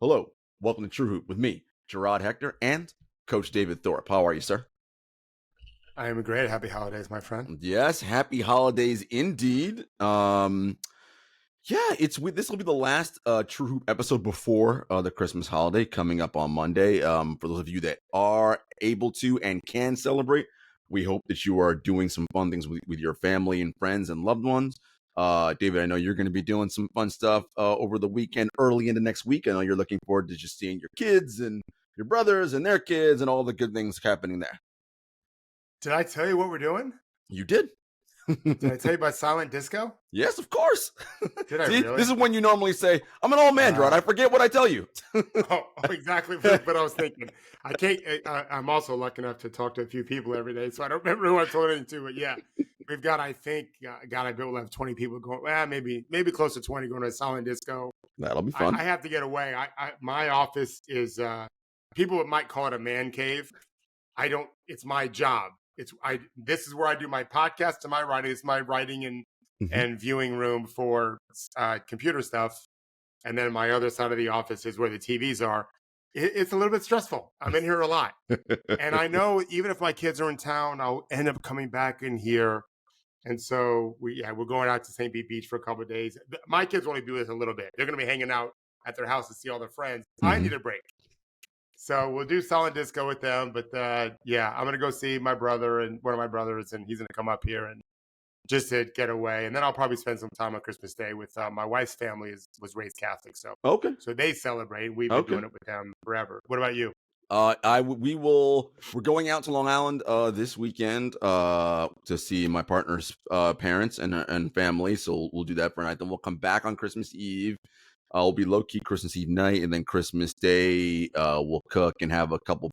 Hello, welcome to True Hoop with me, Jarod, Hector, and Coach David Thorpe. How are you, sir? I am great. Happy holidays, my friend. Yes, happy holidays indeed. This will be the last True Hoop episode before the Christmas holiday coming up on Monday. For those of you that are able to and can celebrate, we hope that you are doing some fun things with your family and friends and loved ones. David, I know you're going to be doing some fun stuff over the weekend, early into next week. I know you're looking forward to just seeing your kids and your brothers and their kids and all the good things happening there. Did I tell you what we're doing? You did. Did I tell you about silent disco? Yes, of course. Did I See, really? this is when you normally say, I'm an old man, Jarod. I forget what I tell you. Exactly what I was thinking. I can't. I'm also lucky enough to talk to a few people every day, so I don't remember who I told anything to. But yeah, we've got, I think, God, I bet we'll have 20 people going. Well, maybe close to 20 going to a silent disco. That'll be fun. I have to get away. My office is, people might call it a man cave. I don't. It's my job. This is where I do my podcast and my writing. It's my writing and viewing room for computer stuff. And then my other side of the office is where the TVs are. It's a little bit stressful. I'm in here a lot. And I know even if my kids are in town, I'll end up coming back in here. And so we're going out to St. Pete Beach for a couple of days. My kids only do this a little bit. They're going to be hanging out at their house to see all their friends. I need a break. So we'll do silent disco with them, but I'm going to go see my brother and one of my brothers, and he's going to come up here and just to get away. And then I'll probably spend some time on Christmas Day with my wife's family was raised Catholic, so they celebrate. We've been doing it with them forever. What about you? We're going out to Long Island this weekend to see my partner's parents and family. So we'll do that for a night. Then we'll come back on Christmas Eve. We'll be low-key Christmas Eve night, and then Christmas Day, we'll cook and have a couple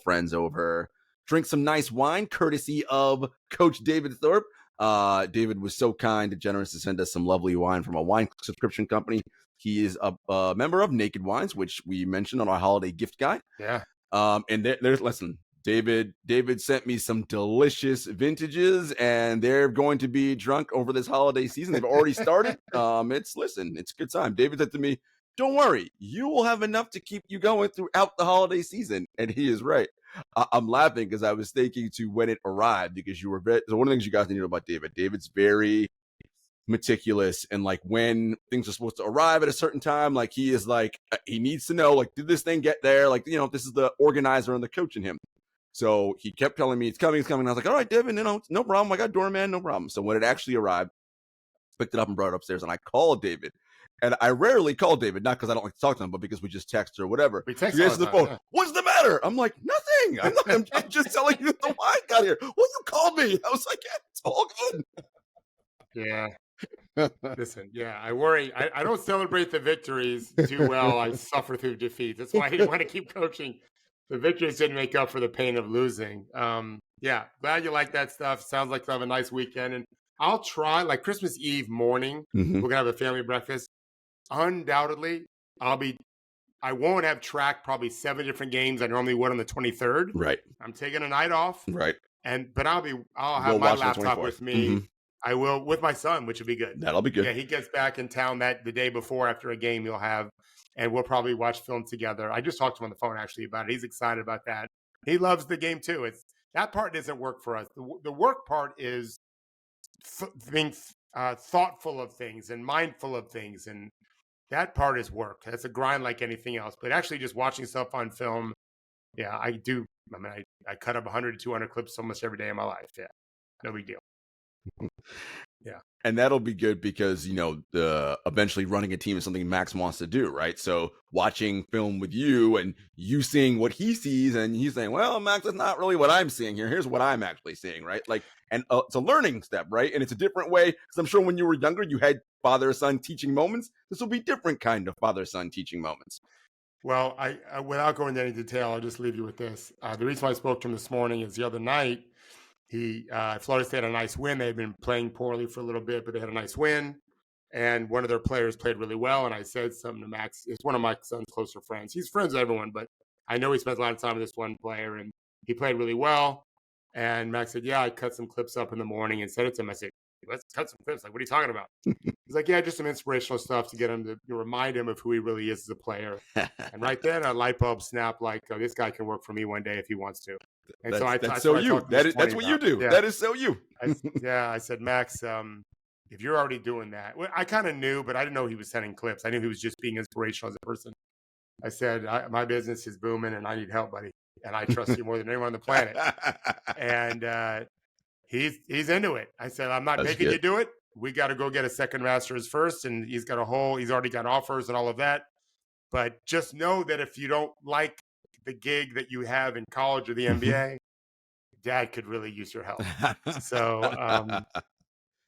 friends over, drink some nice wine, courtesy of Coach David Thorpe. David was so kind and generous to send us some lovely wine from a wine subscription company. He is a member of Naked Wines, which we mentioned on our holiday gift guide. Yeah. And listen, David sent me some delicious vintages, and they're going to be drunk over this holiday season. They've already started. It's a good time. David said to me, don't worry, you will have enough to keep you going throughout the holiday season. And he is right. I'm laughing because I was thinking to when it arrived, because so one of the things you guys need to know about David's very meticulous, and like when things are supposed to arrive at a certain time, like he is like, he needs to know, like, did this thing get there? Like, this is the organizer and the coach in him. So he kept telling me it's coming. I was like, all right, David, no problem. I got doorman, no problem. So when it actually arrived, picked it up and brought it upstairs, and I called David. And I rarely call David, not because I don't like to talk to him, but because we just text or whatever. We text he answers the phone. Yeah. What's the matter? I'm like, nothing. I'm just telling you the wine got here. Well, you called me. I was like, yeah, it's all good. Yeah. Listen, I worry. I don't celebrate the victories too well. I suffer through defeat. That's why I didn't want to keep coaching. The victories didn't make up for the pain of losing. Glad you like that stuff. Sounds like you'll have a nice weekend. And I'll try, like Christmas Eve morning, we're going to have a family breakfast. Undoubtedly, I won't have tracked probably 7 different games I normally would on the 23rd. Right. I'm taking a night off. Right. But I'll have my laptop with me. I will with my son, which would be good. That'll be good. Yeah, he gets back in town the day before after a game you'll have. And we'll probably watch film together. I just talked to him on the phone actually about it. He's excited about that. He loves the game too. That part doesn't work for us. The work part is being thoughtful of things and mindful of things, and that part is work. That's a grind like anything else. But actually, just watching stuff on film, I do. I mean, I cut up 100 to 200 clips almost every day of my life. Yeah, no big deal. Yeah. And that'll be good because, eventually running a team is something Max wants to do, right? So watching film with you and you seeing what he sees and he's saying, well, Max, that's not really what I'm seeing here. Here's what I'm actually seeing, right? Like, and it's a learning step, right? And it's a different way because I'm sure when you were younger, you had father-son teaching moments. This will be different kind of father-son teaching moments. Well, I without going into any detail, I'll just leave you with this. The reason why I spoke to him this morning is the other night, Florida State had a nice win. They had been playing poorly for a little bit, but they had a nice win. And one of their players played really well. And I said something to Max. It's one of my son's closer friends. He's friends with everyone, but I know he spends a lot of time with this one player. And he played really well. And Max said, I cut some clips up in the morning and sent it to him. I said, let's cut some clips. Like, what are you talking about? He's like, yeah, just some inspirational stuff to get him to remind him of who he really is as a player. And right then, a light bulb snapped. Like, oh, this guy can work for me one day if he wants to. And so That's that's so what I you. talked to this That's morning what you about. do. Yeah, That is so you. I said, Max, if you're already doing that, well, I kind of knew, but I didn't know he was sending clips. I knew he was just being inspirational as a person. I said, my business is booming and I need help, buddy. And I trust you more than anyone on the planet. And he's into it. I said, I'm not That's making good. you do it. We got to go get a second master's first. And he's already got offers and all of that. But just know that if you don't like the gig that you have in college or the NBA, Dad could really use your help. So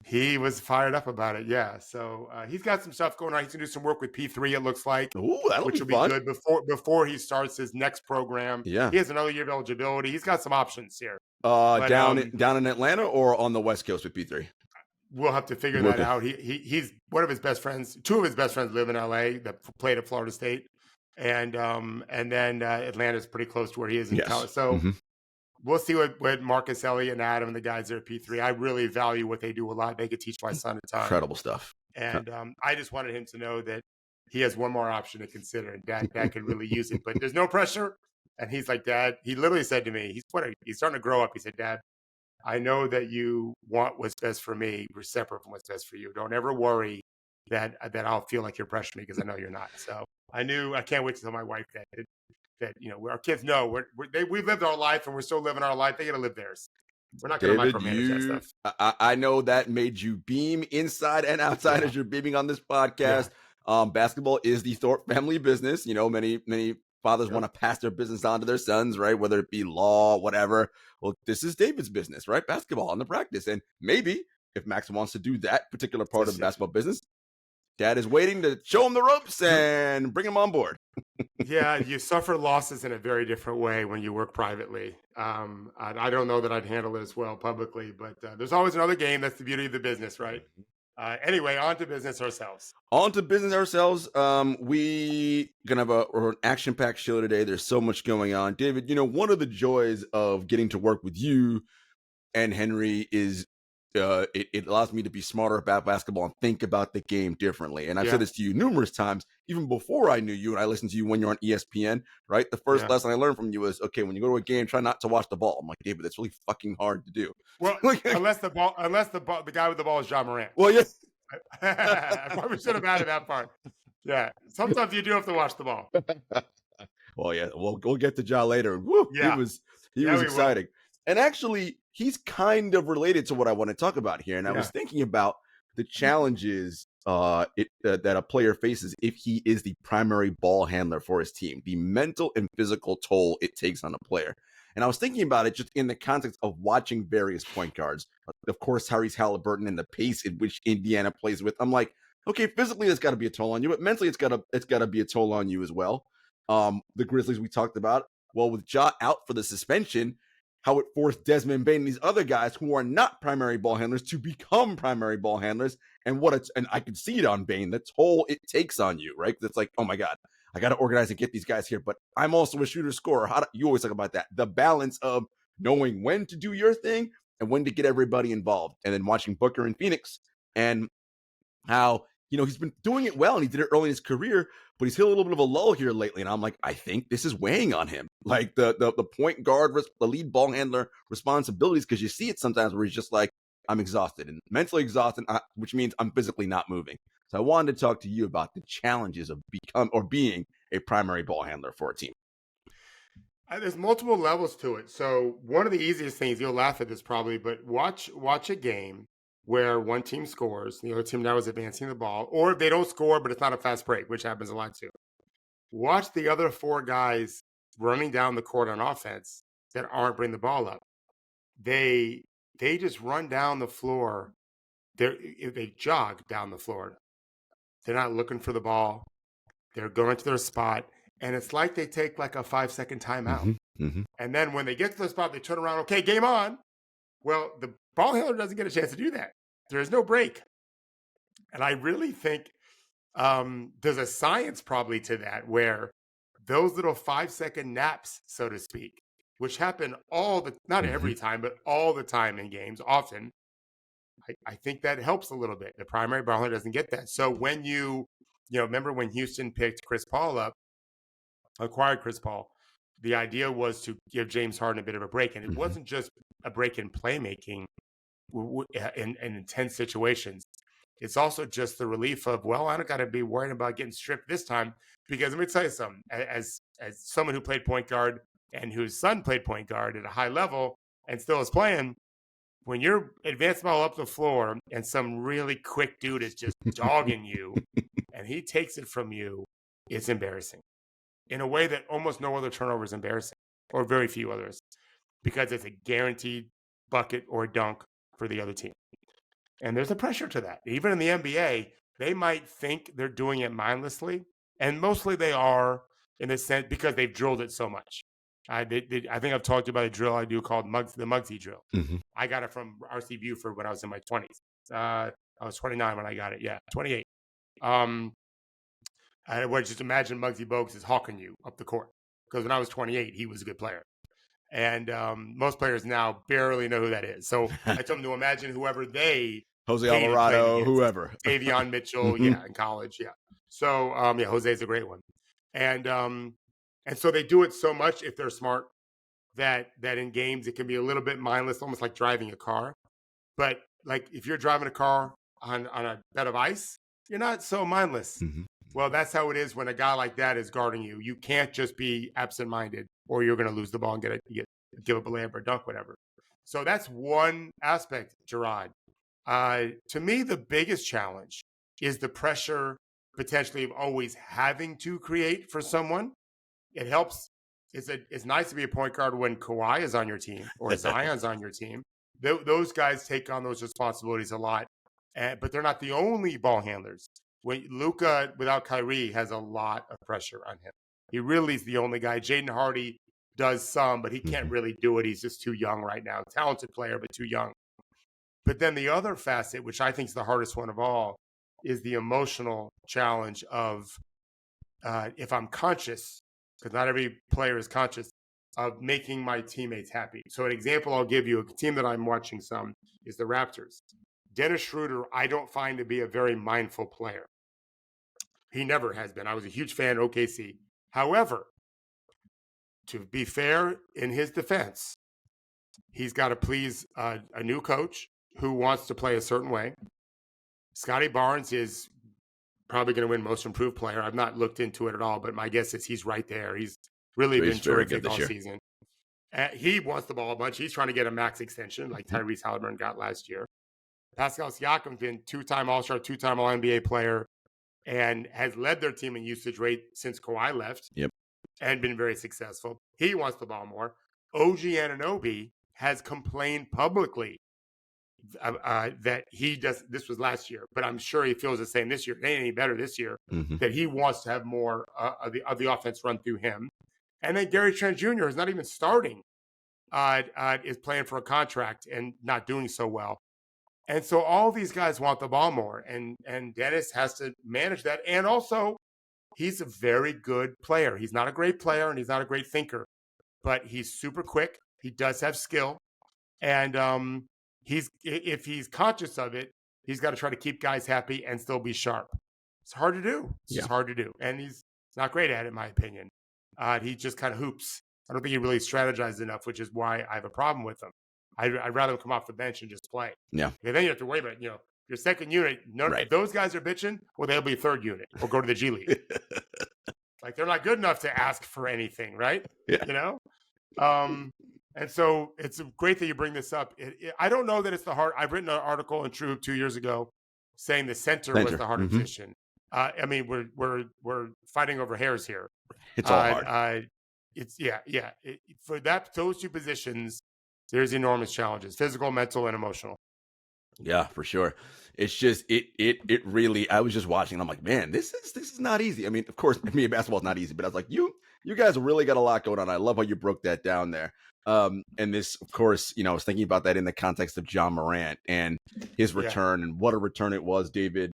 he was fired up about it. Yeah. So he's got some stuff going on. He's going to do some work with P3, it looks like. Ooh, that'll which be will fun. be good before he starts his next program. Yeah. He has another year of eligibility. He's got some options here. Down in Atlanta or on the West Coast with P3? We'll have to figure that out. He's one of his best friends. Two of his best friends live in LA that played at Florida State. And then Atlanta's pretty close to where he is in college. So we'll see what Marcus Elliott and Adam and the guys there at P3. I really value what they do a lot. They could teach my son a ton. Incredible stuff. And I just wanted him to know that he has one more option to consider, and Dad could really use it. But there's no pressure. And he's like, Dad, he literally said to me, he's starting to grow up. He said, Dad, I know that you want what's best for me. We're separate from what's best for you. Don't ever worry that I'll feel like you're pressuring me, because I know you're not. So I can't wait to tell my wife that our kids know we've lived our life and we're still living our life. They got to live theirs. We're not going to micromanage that stuff. I know that made you beam inside and outside as you're beaming on this podcast. Yeah. Basketball is the Thorpe family business. Many fathers want to pass their business on to their sons, right? Whether it be law, whatever. Well, this is David's business, right? Basketball and the practice. And maybe if Max wants to do that particular part of the basketball business, Dad is waiting to show him the ropes and bring him on board. Yeah, you suffer losses in a very different way when you work privately. I don't know that I'd handle it as well publicly, but there's always another game. That's the beauty of the business, right? Anyway, on to business ourselves. We gonna have an action-packed show today. There's so much going on. David, one of the joys of getting to work with you and Henry is it allows me to be smarter about basketball and think about the game differently. And I've said this to you numerous times, even before I knew you, and I listened to you when you're on ESPN, right? The first lesson I learned from you was, okay, when you go to a game, try not to watch the ball. I'm like, David, that's really fucking hard to do. Well, unless the guy with the ball is Ja Morant. Well, yeah. I probably should have added that part. Yeah. Sometimes you do have to watch the ball. Well, yeah. We'll get to Ja later. Woo, he was exciting. And actually, he's kind of related to what I want to talk about here. And I was thinking about the challenges that a player faces if he is the primary ball handler for his team, the mental and physical toll it takes on a player. And I was thinking about it just in the context of watching various point guards. Of course, Tyrese Halliburton and the pace in which Indiana plays with. I'm like, okay, physically it's got to be a toll on you, but mentally it's got to be a toll on you as well. The Grizzlies we talked about. Well, with Ja out for the suspension, how it forced Desmond Bane and these other guys who are not primary ball handlers to become primary ball handlers. And I can see it on Bane, the toll it takes on you, right? It's like, oh my God, I got to organize and get these guys here, but I'm also a shooter scorer. You always talk about that. The balance of knowing when to do your thing and when to get everybody involved. And then watching Booker in Phoenix and how, he's been doing it well and he did it early in his career, but he's hit a little bit of a lull here lately. And I'm like, I think this is weighing on him. Like the point guard, the lead ball handler responsibilities, because you see it sometimes where he's just like, I'm exhausted and mentally exhausted, which means I'm physically not moving. So I wanted to talk to you about the challenges of being a primary ball handler for a team. There's multiple levels to it. So one of the easiest things, you'll laugh at this probably, but watch a game where one team scores, the other team now is advancing the ball, or if they don't score, but it's not a fast break, which happens a lot too. Watch the other four guys running down the court on offense that aren't bringing the ball up. They just run down the floor. They jog down the floor. They're not looking for the ball. They're going to their spot. And it's like they take like a 5-second timeout. Mm-hmm. And then when they get to the spot, they turn around, okay, game on. Well, the ball handler doesn't get a chance to do that. There's no break. And I really think there's a science probably to that, where those little 5-second naps, so to speak, which happen not every time, but all the time in games, often, I think that helps a little bit. The primary ball handler doesn't get that. So when remember when Houston picked Chris Paul up, acquired Chris Paul, the idea was to give James Harden a bit of a break. And it wasn't just a break in playmaking in intense situations. It's also just the relief of, well, I don't got to be worried about getting stripped this time. Because let me tell you something, as someone who played point guard and whose son played point guard at a high level and still is playing, when you're advanced ball up the floor and some really quick dude is just dogging you and he takes it from you, it's embarrassing in a way that almost no other turnover is embarrassing, or very few others, because it's a guaranteed bucket or dunk for the other team. And there's a pressure to that. Even in the NBA, they might think they're doing it mindlessly, and mostly they are in the sense because they've drilled it so much. I think I've talked about a drill I do called the Muggsy drill. I got it from RC Buford when I was in my 20s. I was 29 when I got it. Yeah, 28. I would just imagine Muggsy Bogues is hawking you up the court, because when I was 28, he was a good player. And most players now barely know who that is. So I told them to imagine whoever they Jose Alvarado, whoever. Davion Mitchell, yeah, in college, yeah. So Jose's a great one. And so they do it so much, if they're smart, that in games it can be a little bit mindless, almost like driving a car. But like if you're driving a car on a bed of ice, you're not so mindless. Well, that's how it is when a guy like that is guarding you. You can't just be absent-minded, or you're going to lose the ball and give up a layup or dunk, whatever. So that's one aspect, Jarod. To me, the biggest challenge is the pressure potentially of always having to create for someone. It helps. It's nice to be a point guard when Kawhi is on your team or Zion's on your team. Those guys take on those responsibilities a lot, but they're not the only ball handlers. When Luka, without Kyrie, has a lot of pressure on him. He really is the only guy. Jaden Hardy does some, but he can't really do it. He's just too young right now. Talented player, but too young. But then the other facet, which I think is the hardest one of all, is the emotional challenge of if I'm conscious, because not every player is conscious, of making my teammates happy. So an example I'll give you, a team that I'm watching some, is the Raptors. Dennis Schroeder, I don't find to be a very mindful player. He never has been. I was a huge fan of OKC. However, to be fair, in his defense, he's got to please a new coach who wants to play a certain way. Scotty Barnes is probably going to win Most Improved Player. I've not looked into it at all, but my guess is he's right there. He's really been terrific all season. He wants the ball a bunch. He's trying to get a max extension like Tyrese Halliburton got last year. Pascal Siakam's been two-time All-Star, two-time All-NBA player, and has led their team in usage rate since Kawhi left. And been very successful. He wants the ball more. OG Anunoby has complained publicly that he does. This was last year, but I'm sure he feels the same this year. It ain't any better this year. That he wants to have more of the offense run through him. And then Gary Trent Jr. is not even starting. Is playing for a contract and not doing so well. And so all these guys want the ball more, and Dennis has to manage that. And also, he's a very good player. He's not a great player, and he's not a great thinker, but he's super quick. He does have skill, and if he's conscious of it, he's got to try to keep guys happy and still be sharp. It's hard to do. It's just hard to do, and he's not great at it, in my opinion. He just kind of hoops. I don't think he really strategized enough, which is why I have a problem with him. I'd rather him come off the bench and just play. And then you have to worry about, your second unit. If those guys are bitching, well, they'll be third unit or go to the G League. Like, they're not good enough to ask for anything, right? And so it's great that you bring this up. I don't know that it's the hard. I've written an article in True Hoop 2 years ago saying the center was the harder position. I mean, we're fighting over hairs here. It's all hard. For those two positions, there's enormous challenges: physical, mental, and emotional. Yeah, for sure. It's just it really. I was just watching. And I'm like, man, this is not easy. I mean, of course, me basketball is not easy, but I was like, you guys really got a lot going on. I love how you broke that down there. And this, of course, I was thinking about that in the context of Ja Morant and his return and what a return it was, David.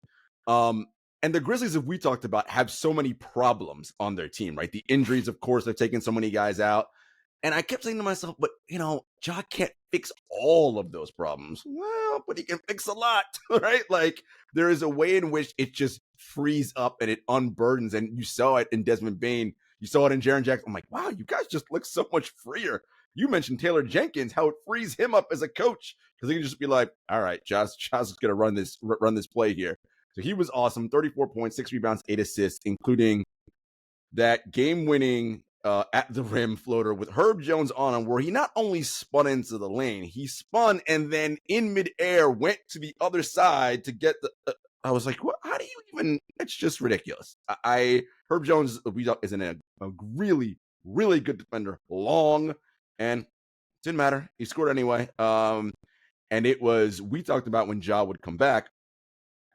And the Grizzlies, as we talked about, have so many problems on their team, right? The injuries, of course, they're taking so many guys out. And I kept saying to myself, but Ja can't fix all of those problems. Well, but he can fix a lot, right? Like there is a way in which it just frees up and it unburdens. And you saw it in Desmond Bain. You saw it in Jaren Jackson. I'm like, wow, you guys just look so much freer. You mentioned Taylor Jenkins, how it frees him up as a coach because he can just be like, all right, Ja's is going to run this play here. So he was awesome. 34 points, 6 rebounds, 8 assists, including that game-winning at the rim floater with Herb Jones on him, where he not only spun into the lane, he spun and then in midair went to the other side to get the. I was like, what? How do you even? It's just ridiculous. Herb Jones is a really, really good defender, long, and didn't matter. He scored anyway. And it was, we talked about when Ja would come back.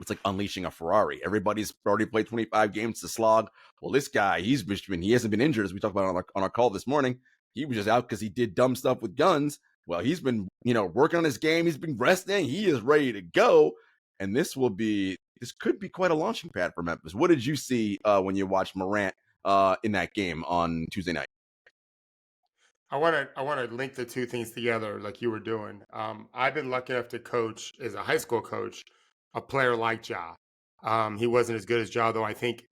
It's like unleashing a Ferrari. Everybody's already played 25 games to slog. Well, this guy, he hasn't been injured, as we talked about on our call this morning. He was just out because he did dumb stuff with guns. Well, he's been, working on his game. He's been resting. He is ready to go. And this could be quite a launching pad for Memphis. What did you see when you watched Morant in that game on Tuesday night? I want to link the two things together like you were doing. I've been lucky enough to coach as a high school coach a player like Ja. He wasn't as good as Ja, though. I think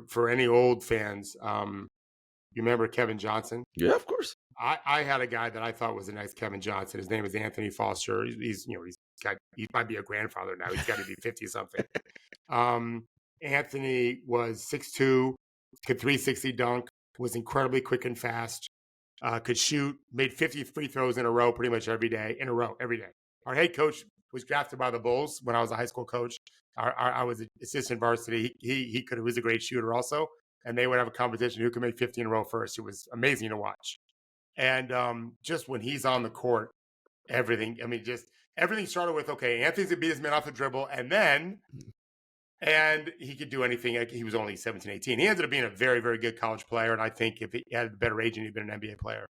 for any old fans, you remember Kevin Johnson? Yeah, of course. I had a guy that I thought was the next Kevin Johnson. His name is Anthony Foster. He might be a grandfather now. He's got to be 50 something. Anthony was 6'2", could 360 dunk, was incredibly quick and fast, could shoot, made 50 free throws in a row pretty much every day. Our head coach was drafted by the Bulls when I was a high school coach. I was an assistant varsity. He was a great shooter also, and they would have a competition who could make 50 in a row first. It was amazing to watch. And just when he's on the court, everything started with, okay, Anthony's gonna beat his man off the dribble, and he could do anything. He was only 17, 18. He ended up being a very, very good college player, and I think if he had a better agent, he'd been an NBA player.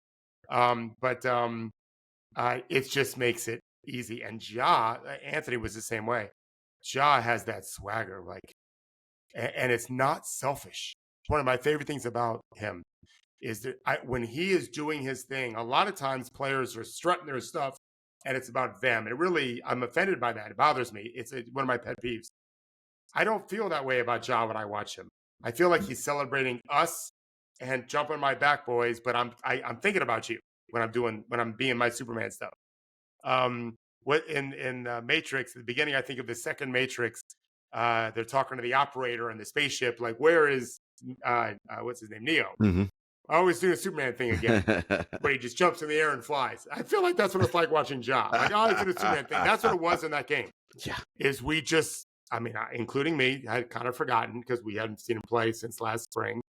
It just makes it easy. And Anthony was the same way. Ja has that swagger, and it's not selfish. One of my favorite things about him is that when he is doing his thing, a lot of times players are strutting their stuff, and it's about them. And I'm offended by that. It bothers me. It's one of my pet peeves. I don't feel that way about Ja when I watch him. I feel like he's celebrating us and jumping my back, boys. But I'm thinking about you when I'm being my Superman stuff. What in Matrix, at the beginning, I think of the second Matrix, they're talking to the operator on the spaceship, like, where is what's his name, Neo? Mm-hmm. I always do a Superman thing again, where he just jumps in the air and flies. I feel like that's what it's like watching Ja. Like, oh, he's doing a Superman thing. That's what it was in that game. Yeah, Including me, I had kind of forgotten because we hadn't seen him play since last spring,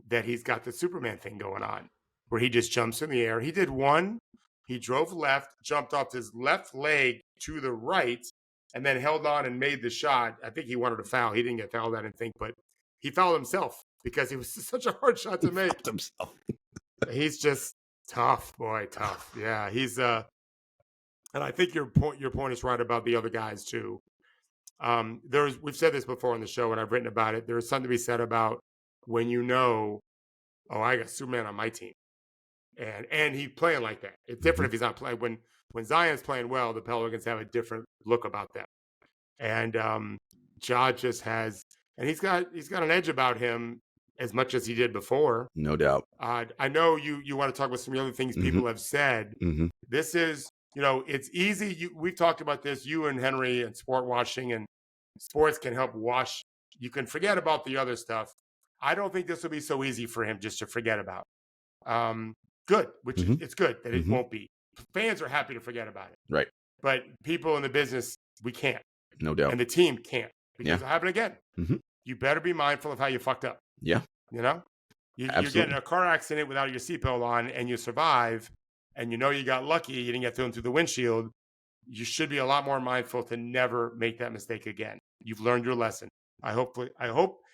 that he's got the Superman thing going on, where he just jumps in the air. He did one. He drove left, jumped off his left leg to the right, and then held on and made the shot. I think he wanted to foul. He didn't get fouled, I didn't think, but he fouled himself because it was such a hard shot to make. He's just tough, boy, tough. Yeah, he's and I think your point is right about the other guys too. We've said this before on the show, and I've written about it. There's something to be said about when I got Superman on my team. And he's playing like that. It's different if he's not playing. When Zion's playing well, the Pelicans have a different look about them. And Ja just has, and he's got an edge about him as much as he did before. No doubt. I know you want to talk about some of the other things people have said. Mm-hmm. This is, it's easy. We've talked about this, you and Henry, and sport washing, and sports can help wash. You can forget about the other stuff. I don't think this will be so easy for him just to forget about. Good, which it's good that it won't be. Fans are happy to forget about it. Right. But people in the business, we can't. No doubt. And the team can't, because it'll happen again. Mm-hmm. You better be mindful of how you fucked up. Yeah. You're getting in a car accident without your seatbelt on and you survive, and you got lucky, you didn't get thrown through the windshield. You should be a lot more mindful to never make that mistake again. You've learned your lesson. I hope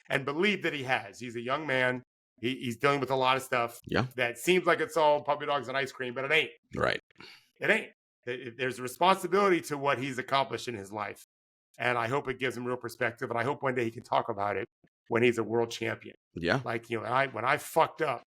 and believe that he has. He's a young man. He's dealing with a lot of stuff that seems like it's all puppy dogs and ice cream, but it ain't. Right. It ain't. There's a responsibility to what he's accomplished in his life. And I hope it gives him real perspective. And I hope one day he can talk about it when he's a world champion. Yeah. Like, when I fucked up,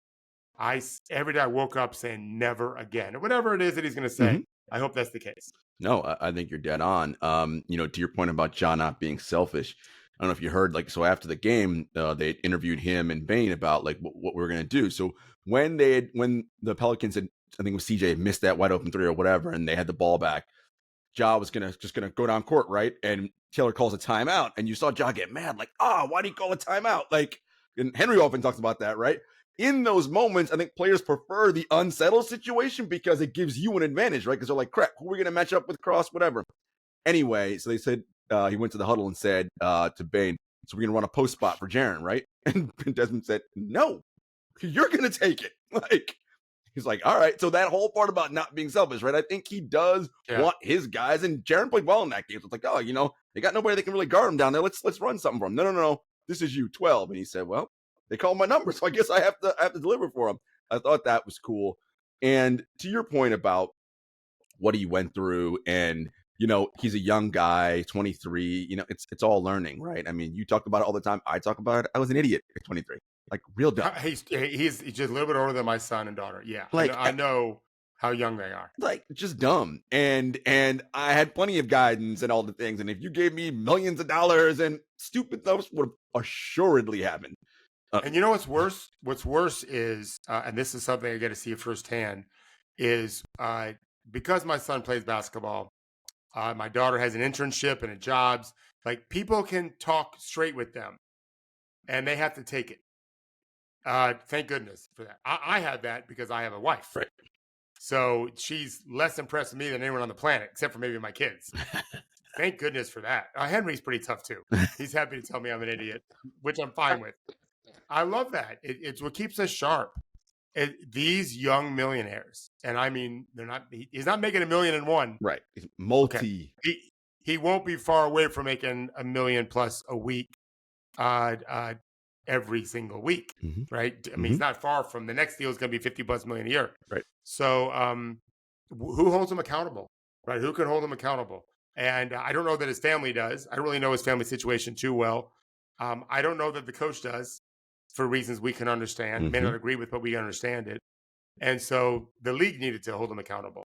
every day I woke up saying never again, or whatever it is that he's going to say. Mhm. I hope that's the case. No, I think you're dead on. To your point about Ja not being selfish, I don't know if you heard, like, so after the game, they interviewed him and Bane about like what we were gonna do. So when the Pelicans had, I think it was CJ had missed that wide open three or whatever, and they had the ball back, Ja was gonna go down court, right? And Taylor calls a timeout, and you saw Ja get mad, like, why did he call a timeout? Like, and Henry often talks about that, right? In those moments, I think players prefer the unsettled situation because it gives you an advantage, right? Because they're like, crap, who are we gonna match up with cross, whatever. Anyway, so they said he went to the huddle and said to Bane, so we're gonna run a post spot for Jaren, right? And Desmond said, no, you're gonna take it. Like, he's like, all right. So that whole part about not being selfish, right? I think he does want his guys, and Jaren played well in that game. So it's like, they got nobody that can really guard him down there. Let's run something for him. No. This is you, 12. And he said, well, they called my number, so I guess I have to deliver for him. I thought that was cool. And to your point about what he went through, and he's a young guy, 23. It's all learning, right? I mean, you talk about it all the time. I talk about it. I was an idiot at 23. Like, real dumb. He's just a little bit older than my son and daughter. Yeah, like I know how young they are. Like, just dumb. And I had plenty of guidance and all the things. And if you gave me millions of dollars, and stupid stuff would have assuredly happened. And you know what's worse? What's worse is, and this is something I get to see firsthand, is because my son plays basketball, my daughter has an internship and a jobs. Like, people can talk straight with them, and they have to take it. Thank goodness for that. I have that because I have a wife. Right. So she's less impressed with me than anyone on the planet, except for maybe my kids. Thank goodness for that. Henry's pretty tough too. He's happy to tell me I'm an idiot, which I'm fine with. I love that. It's what keeps us sharp. These young millionaires, and I mean, he's not making $1 million in one. Right. He's multi. Okay. He won't be far away from making $1 million plus a week, every single week. Mm-hmm. Right. I mean, he's not far from the next deal is going to be $50+ million a year. Right. So, who holds him accountable? Right. Who can hold him accountable? And I don't know that his family does. I don't really know his family situation too well. I don't know that the coach does, for reasons we can understand. May not agree with, but we understand it. And so the league needed to hold him accountable.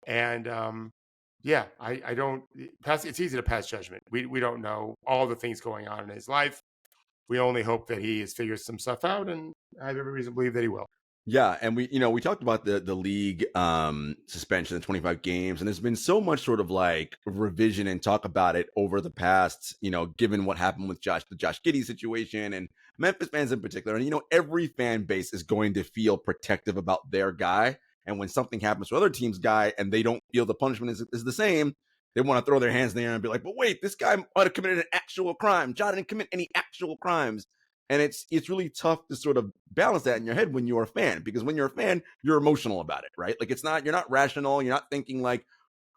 And I don't pass. It's easy to pass judgment. We don't know all the things going on in his life. We only hope that he has figured some stuff out, and I have every reason to believe that he will. Yeah, and we talked about the league suspension of 25 games, and there's been so much sort of like revision and talk about it over the past, given what happened with the Josh Giddey situation and Memphis fans in particular. And every fan base is going to feel protective about their guy, and when something happens to other team's guy and they don't feel the punishment is the same, they want to throw their hands in the air and be like, but wait, this guy might have committed an actual crime. Ja didn't commit any actual crimes. And it's really tough to sort of balance that in your head when you're a fan, because when you're a fan, you're emotional about it, right? Like, you're not rational. You're not thinking like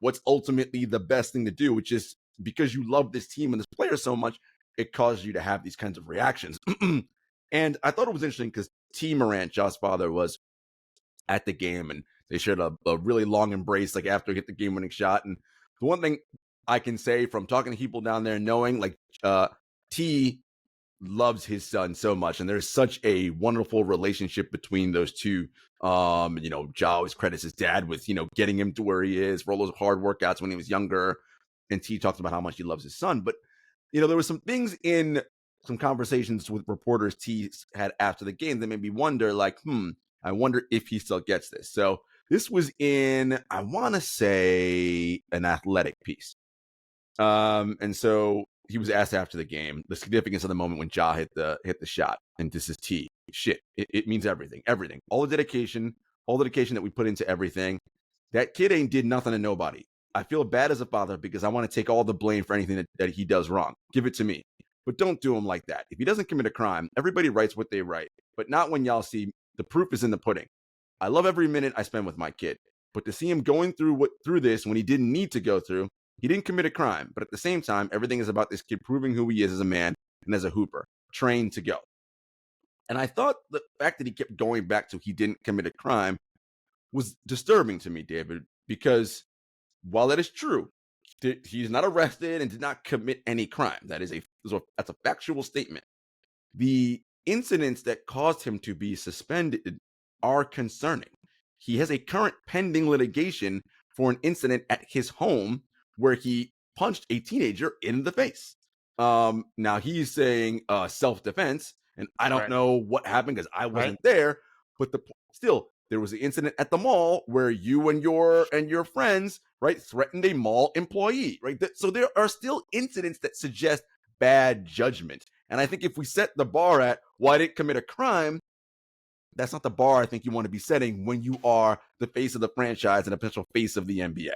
what's ultimately the best thing to do, which is because you love this team and this player so much, it causes you to have these kinds of reactions. And I thought it was interesting because T. Morant, Ja's father, was at the game, and they shared a really long embrace, like after he hit the game-winning shot. And the one thing I can say from talking to people down there, knowing like T loves his son so much, and there's such a wonderful relationship between those two. Ja always credits his dad with getting him to where he is for all those hard workouts when he was younger, and T talks about how much he loves his son. But there were some things in some conversations with reporters T had after the game that made me wonder, like, I wonder if he still gets this. So this was in, I want to say, an Athletic piece, and so he was asked after the game the significance of the moment when Ja hit the shot, and this is T. Shit, it means everything. All the dedication that we put into everything. That kid ain't did nothing to nobody. I feel bad as a father because I want to take all the blame for anything that he does wrong. Give it to me, but don't do him like that. If he doesn't commit a crime, everybody writes what they write, but not when y'all see the proof is in the pudding. I love every minute I spend with my kid, but to see him going through this when he didn't need to go through. He didn't commit a crime, but at the same time, everything is about this kid proving who he is as a man and as a hooper, trained to go. And I thought the fact that he kept going back to he didn't commit a crime was disturbing to me, David, because while that is true, he's not arrested and did not commit any crime. That's a factual statement. The incidents that caused him to be suspended are concerning. He has a current pending litigation for an incident at his home where he punched a teenager in the face. Now he's saying self-defense, and I don't Right. know what happened because I Right. wasn't there. But still, there was an incident at the mall where you and your friends, right, threatened a mall employee, right? So there are still incidents that suggest bad judgment. And I think if we set the bar at, well, I didn't commit a crime, that's not the bar I think you want to be setting when you are the face of the franchise and a potential face of the NBA.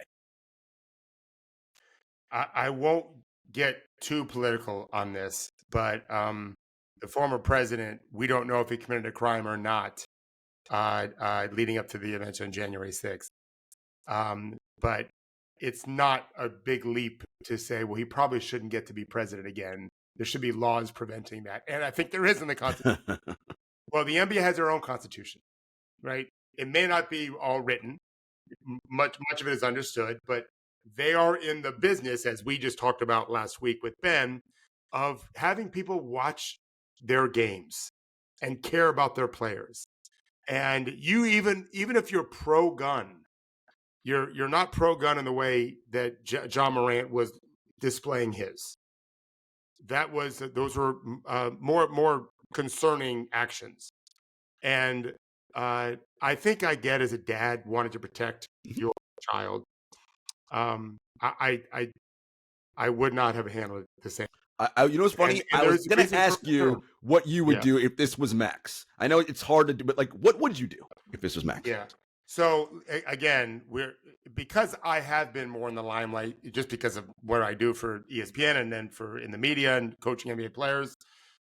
I won't get too political on this, but the former president, we don't know if he committed a crime or not leading up to the events on January 6th. But it's not a big leap to say, well, he probably shouldn't get to be president again. There should be laws preventing that. And I think there is in the Constitution. Well, the NBA has their own Constitution, right? It may not be all written. Much of it is understood, but they are in the business, as we just talked about last week with Ben, of having people watch their games and care about their players. And you even if you're pro gun, you're not pro gun in the way that Ja Morant was displaying his. Those were more concerning actions. And I think I get as a dad wanted to protect your child. I would not have handled it the same. You know what's funny? And I was going to ask you what you would do if this was Max. I know it's hard to do, but like, what would you do if this was Max? Yeah. So again, because I have been more in the limelight just because of what I do for ESPN and then in the media and coaching NBA players.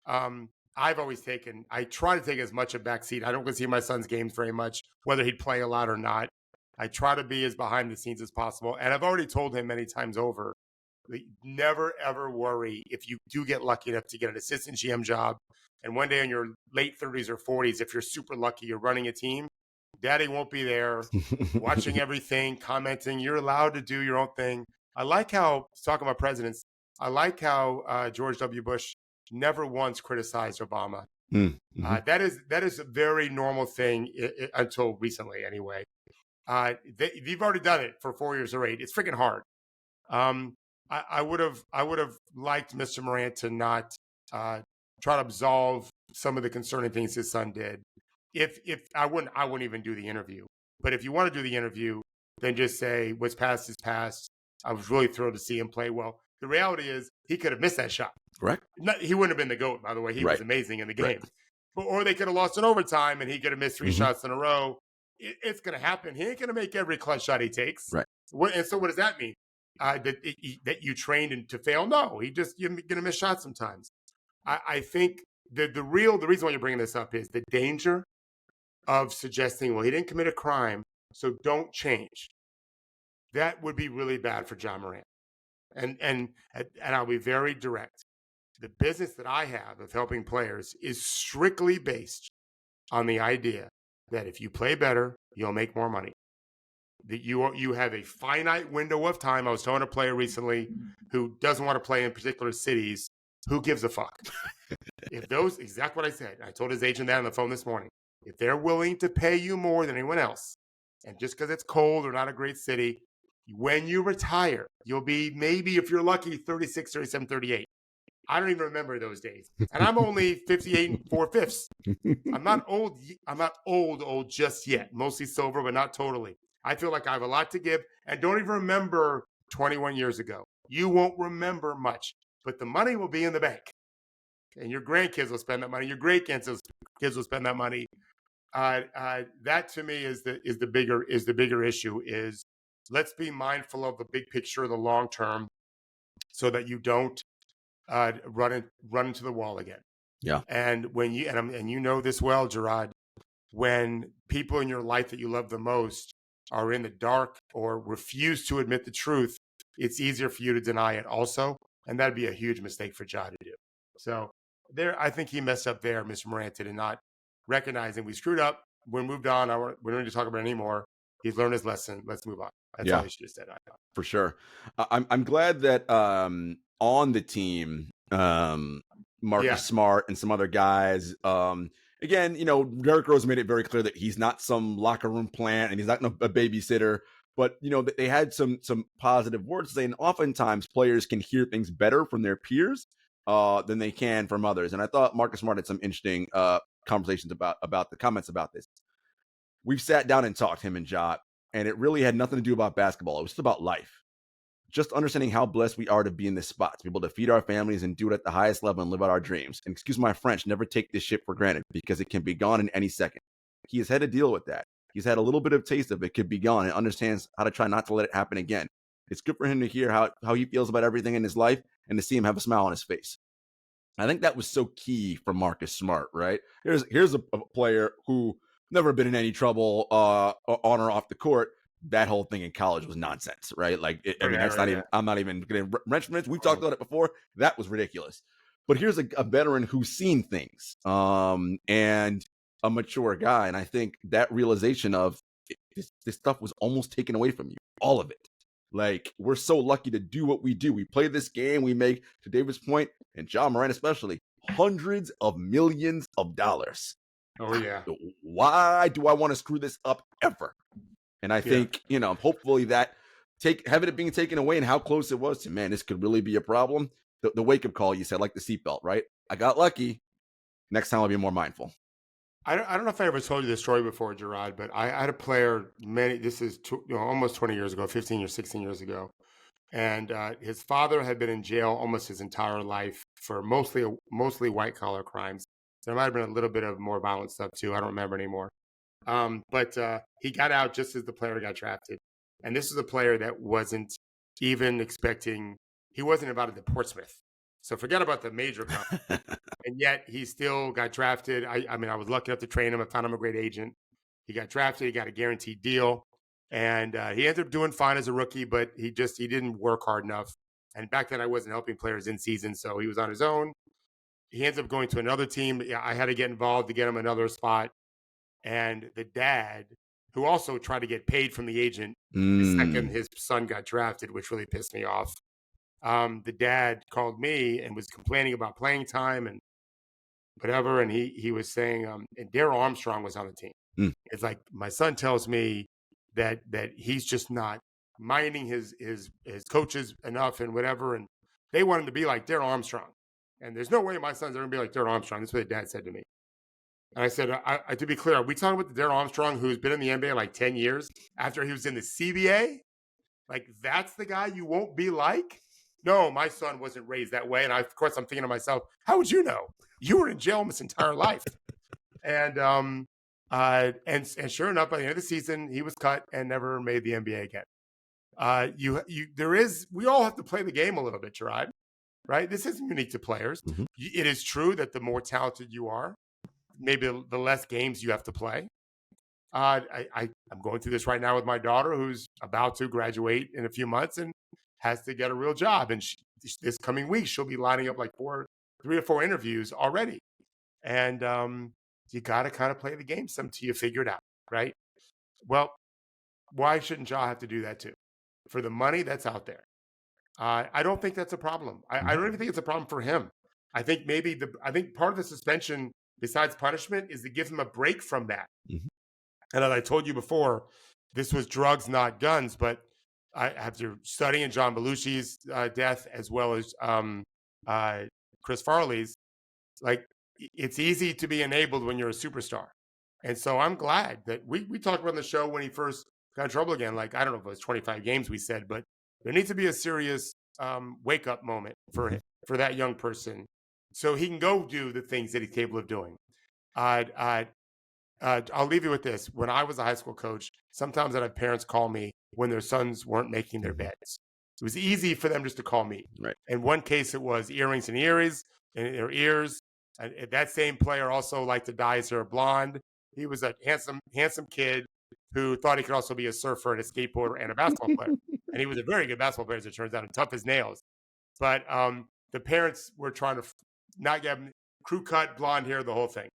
I try to take as much a backseat. I don't go see my son's games very much, whether he'd play a lot or not. I try to be as behind the scenes as possible. And I've already told him many times over, never, ever worry if you do get lucky enough to get an assistant GM job. And one day in your late 30s or 40s, if you're super lucky, you're running a team, Daddy won't be there watching everything, commenting. You're allowed to do your own thing. I like how, talking about presidents, I like how George W. Bush never once criticized Obama. Mm-hmm. That is a very normal thing until recently, anyway. You've already done it for 4 years or 8. It's freaking hard. I would have liked Mr. Morant to not try to absolve some of the concerning things his son did. If I wouldn't even do the interview. But if you want to do the interview, then just say what's past is past. I was really thrilled to see him play well. The reality is he could have missed that shot. Correct. He wouldn't have been the GOAT, by the way. He was amazing in the game. Right. Or they could have lost in overtime and he could have missed 3 shots in a row. It's going to happen. He ain't going to make every clutch shot he takes. Right. And so what does that mean? That you trained to fail? No, you're going to miss shots sometimes. I think the reason why you're bringing this up is the danger of suggesting, well, he didn't commit a crime, so don't change. That would be really bad for Ja Morant. And I'll be very direct. The business that I have of helping players is strictly based on the idea that if you play better, you'll make more money. That you have a finite window of time. I was telling a player recently who doesn't want to play in particular cities. Who gives a fuck? Exactly what I said. I told his agent that on the phone this morning. If they're willing to pay you more than anyone else, and just because it's cold or not a great city, when you retire, you'll be maybe, if you're lucky, 36, 37, 38. I don't even remember those days. And I'm only 58 and 4/5. I'm not old just yet. Mostly sober, but not totally. I feel like I have a lot to give and don't even remember 21 years ago. You won't remember much, but the money will be in the bank. And your grandkids will spend that money. Your great-kids will spend that money. That to me is the bigger issue. Is let's be mindful of the big picture, the long term, so that you don't run into the wall again. Yeah. And when you know this well, Jarod, when people in your life that you love the most are in the dark or refuse to admit the truth, it's easier for you to deny it also, and that'd be a huge mistake for Ja to do. So I think he messed up there, Mr. Morant did, and not recognizing we screwed up. We moved on. We don't need to talk about it anymore. He's learned his lesson. Let's move on. That's all he should have said. I thought. For sure. I'm glad that on the team, Marcus Smart and some other guys, again, Derrick Rose made it very clear that he's not some locker room plant and he's not a babysitter. But they had some positive words to say, and oftentimes players can hear things better from their peers than they can from others. And I thought Marcus Smart had some interesting conversations about the comments about this. We've sat down and talked, him and Ja, and it really had nothing to do about basketball. It was just about life. Just understanding how blessed we are to be in this spot, to be able to feed our families and do it at the highest level and live out our dreams. And excuse my French, never take this shit for granted because it can be gone in any second. He has had to deal with that. He's had a little bit of taste of it could be gone and understands how to try not to let it happen again. It's good for him to hear how he feels about everything in his life and to see him have a smile on his face. I think that was so key for Marcus Smart, right? Here's a player who never been in any trouble on or off the court. That whole thing in college was nonsense, right? Like, that's not even, I'm not even going to mention it. We've talked about it before. That was ridiculous. But here's a veteran who's seen things and a mature guy. And I think that realization of this stuff was almost taken away from you, all of it. Like, we're so lucky to do what we do. We play this game. We make, to David's point, and Ja Morant especially, hundreds of millions of dollars. Oh, yeah. Why do I want to screw this up ever? And I think, hopefully that having it being taken away and how close it was to, man, this could really be a problem. The wake-up call, you said, like the seatbelt, right? I got lucky. Next time I'll be more mindful. I don't know if I ever told you this story before, Jarod, but I had a player this is almost 20 years ago, 15 or 16 years ago. And his father had been in jail almost his entire life for mostly white-collar crimes. There might have been a little bit of more violent stuff, too. I don't remember anymore. But he got out just as the player got drafted. And this is a player that wasn't even expecting, he wasn't invited to Portsmouth. So forget about the major conference. And yet he still got drafted. I was lucky enough to train him. I found him a great agent. He got drafted. He got a guaranteed deal. And he ended up doing fine as a rookie, but he didn't work hard enough. And back then I wasn't helping players in season, so he was on his own. He ends up going to another team. I had to get involved to get him another spot. And the dad, who also tried to get paid from the agent the second his son got drafted, which really pissed me off. The dad called me and was complaining about playing time and whatever. And he was saying, and Darryl Armstrong was on the team. It's like, my son tells me that he's just not minding his coaches enough and whatever. And they want him to be like Darryl Armstrong. And there's no way my son's ever going to be like Darryl Armstrong. That's what the dad said to me. And I said, to be clear, are we talking about the Darryl Armstrong who's been in the NBA like 10 years after he was in the CBA? Like, that's the guy you won't be like? No, my son wasn't raised that way. And of course, I'm thinking to myself, how would you know? You were in jail his entire life. And sure enough, by the end of the season, he was cut and never made the NBA again. We all have to play the game a little bit, Jarod, right? This isn't unique to players. Mm-hmm. It is true that the more talented you are, maybe the less games you have to play. I'm going through this right now with my daughter, who's about to graduate in a few months and has to get a real job. And this coming week, she'll be lining up like 3 or 4 interviews already. And you got to kind of play the game until you figure it out, right? Well, why shouldn't Ja have to do that too? For the money that's out there. I don't think that's a problem. I don't even think it's a problem for him. I think part of the suspension, besides punishment, is to give him a break from that. Mm-hmm. And as I told you before, this was drugs, not guns. But after studying John Belushi's death as well as Chris Farley's, like, it's easy to be enabled when you're a superstar. And so I'm glad that we talked about on the show when he first got in trouble again. Like, I don't know if it was 25 games we said, but there needs to be a serious wake-up moment for that young person so he can go do the things that he's capable of doing. I'll leave you with this. When I was a high school coach, sometimes I'd have parents call me when their sons weren't making their beds. It was easy for them just to call me. Right. In one case, it was earrings in their ears. And that same player also liked to dye his hair blonde. He was a handsome kid who thought he could also be a surfer and a skateboarder and a basketball player. And he was a very good basketball player, as it turns out, and tough as nails. But the parents were trying to not get him crew cut, blonde hair, the whole thing.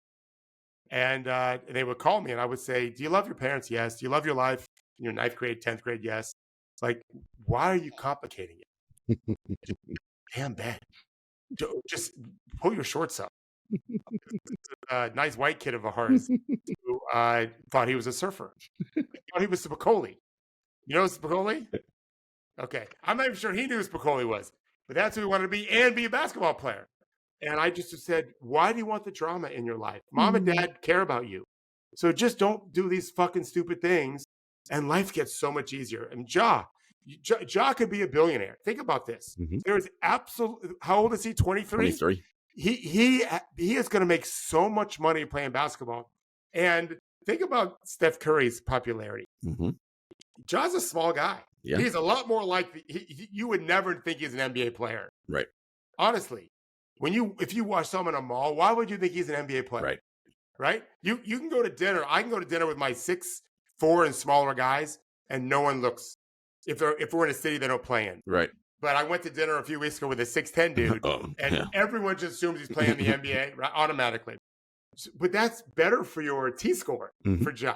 And they would call me and I would say, do you love your parents? Yes. Do you love your life? In your 9th grade, 10th grade? Yes. Like, why are you complicating it? Damn bed. Just pull your shorts up. A nice white kid of ours who thought he was a surfer. He thought he was Spicoli. You know Spicoli? Okay. I'm not even sure he knew who Spicoli was, but that's who he wanted to be and be a basketball player. And I just said, why do you want the drama in your life? Mom and dad care about you. So just don't do these fucking stupid things and life gets so much easier. And Ja could be a billionaire. Think about this. There is absolutely, how old is he? 23? 23. He is going to make so much money playing basketball. And think about Steph Curry's popularity. Ja's a small guy. Yeah. He's a lot more like you would never think he's an NBA player. Right. Honestly, if you watch someone in a mall, why would you think he's an NBA player? Right. Right? You can go to dinner. I can go to dinner with my 6'4" and smaller guys, and no one looks. If we're in a city they don't play in. Right. But I went to dinner a few weeks ago with a 6'10" dude, and everyone just assumes he's playing in the NBA right, automatically. But that's better for your T-score for Ja.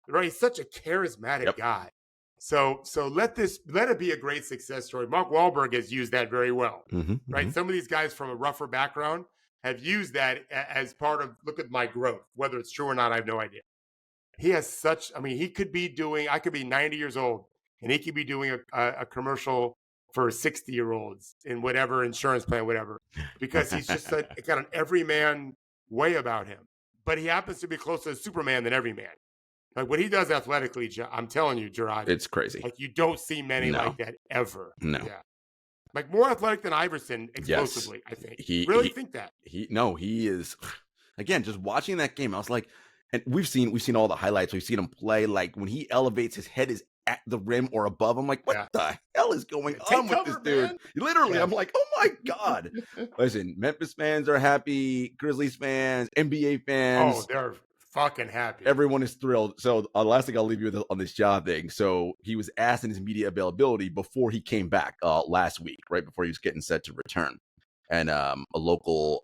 Right? He's such a charismatic guy. So let it be a great success story. Mark Wahlberg has used that very well. Right? Some of these guys from a rougher background have used that as part of, look at my growth. Whether it's true or not, I have no idea. He has he could be doing, I could be 90 years old, and he could be doing a commercial for 60-year-olds in whatever insurance plan, whatever, because he's just got an everyman way about him. But he happens to be closer to Superman than every man. Like what he does athletically, I'm telling you, Jarod, it's crazy. Like you don't see many like that ever. No. Yeah. Like more athletic than Iverson explosively, I think. He think that. He is. Again, just watching that game, I was like, and we've seen all the highlights. We've seen him play. Like when he elevates, his head is at the rim or above. I'm like, what the hell is going on with this dude? Man. Literally, I'm like, oh my God. Listen, Memphis fans are happy. Grizzlies fans, NBA fans. Oh, they're fucking happy. Everyone is thrilled. So the last thing I'll leave you with on this Ja thing. So he was asked in his media availability before he came back last week, right before he was getting set to return. And a local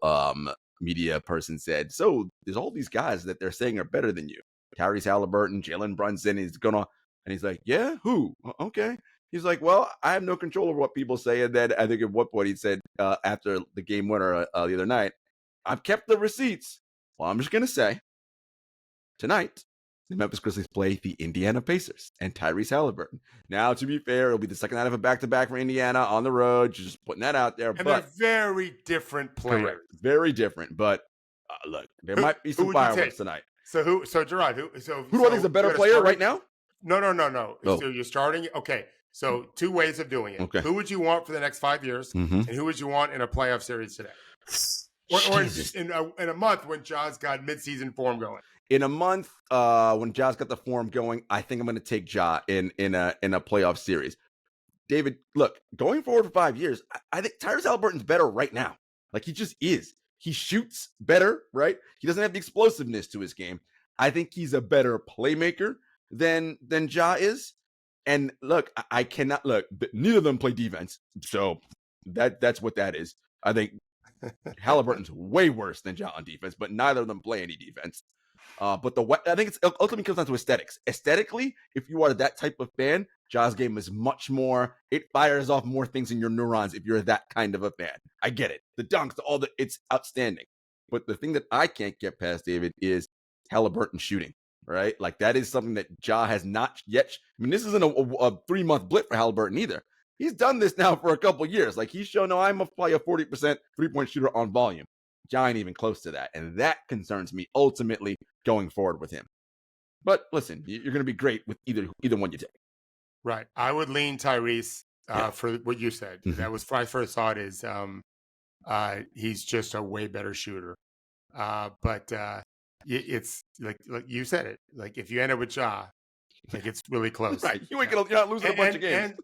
media person said, so there's all these guys that they're saying are better than you. Tyrese Halliburton, Jalen Brunson. And he's like, yeah, who? Okay. He's like, well, I have no control over what people say. And then I think at one point he said after the game winner the other night, I've kept the receipts. Well, I'm just going to say, tonight, the Memphis Grizzlies play the Indiana Pacers and Tyrese Halliburton. Now, to be fair, it'll be the second night of a back-to-back for Indiana on the road. Just putting that out there. And they're very different players. Correct. Very different. But look, there might be some fireworks tonight. So Jarod, who do I think is a better player right now? No. Oh. So you're starting. Okay. So two ways of doing it. Okay. Who would you want for the next 5 years? And who would you want in a playoff series today? Or in a month when Ja's got midseason form going? In a month, when Ja's got the form going, I think I'm going to take Ja in a playoff series. David, look, going forward for 5 years, I think Tyrese Halliburton's better right now. Like he just is. He shoots better, right? He doesn't have the explosiveness to his game. I think he's a better playmaker than Ja is. And look, I cannot look. Neither of them play defense, so that's what that is. I think Halliburton's way worse than Ja on defense, but neither of them play any defense. But I think it ultimately comes down to aesthetics. Aesthetically, if you are that type of fan, Ja's game is much more. It fires off more things in your neurons if you're that kind of a fan. I get it. The dunks, it's outstanding. But the thing that I can't get past, David, is Halliburton shooting. Right? Like that is something that Ja has not yet. I mean, this isn't a 3-month blip for Halliburton either. He's done this now for a couple years. Like he's shown, I'm probably a 40% 3-point shooter on volume. Ja ain't even close to that. And that concerns me ultimately going forward with him. But listen, you're going to be great with either one you take. Right. I would lean Tyrese for what you said. That was my first thought is he's just a way better shooter. But it's like you said it. Like if you end up with Ja, like it's really close. Right. You're not losing a bunch of games.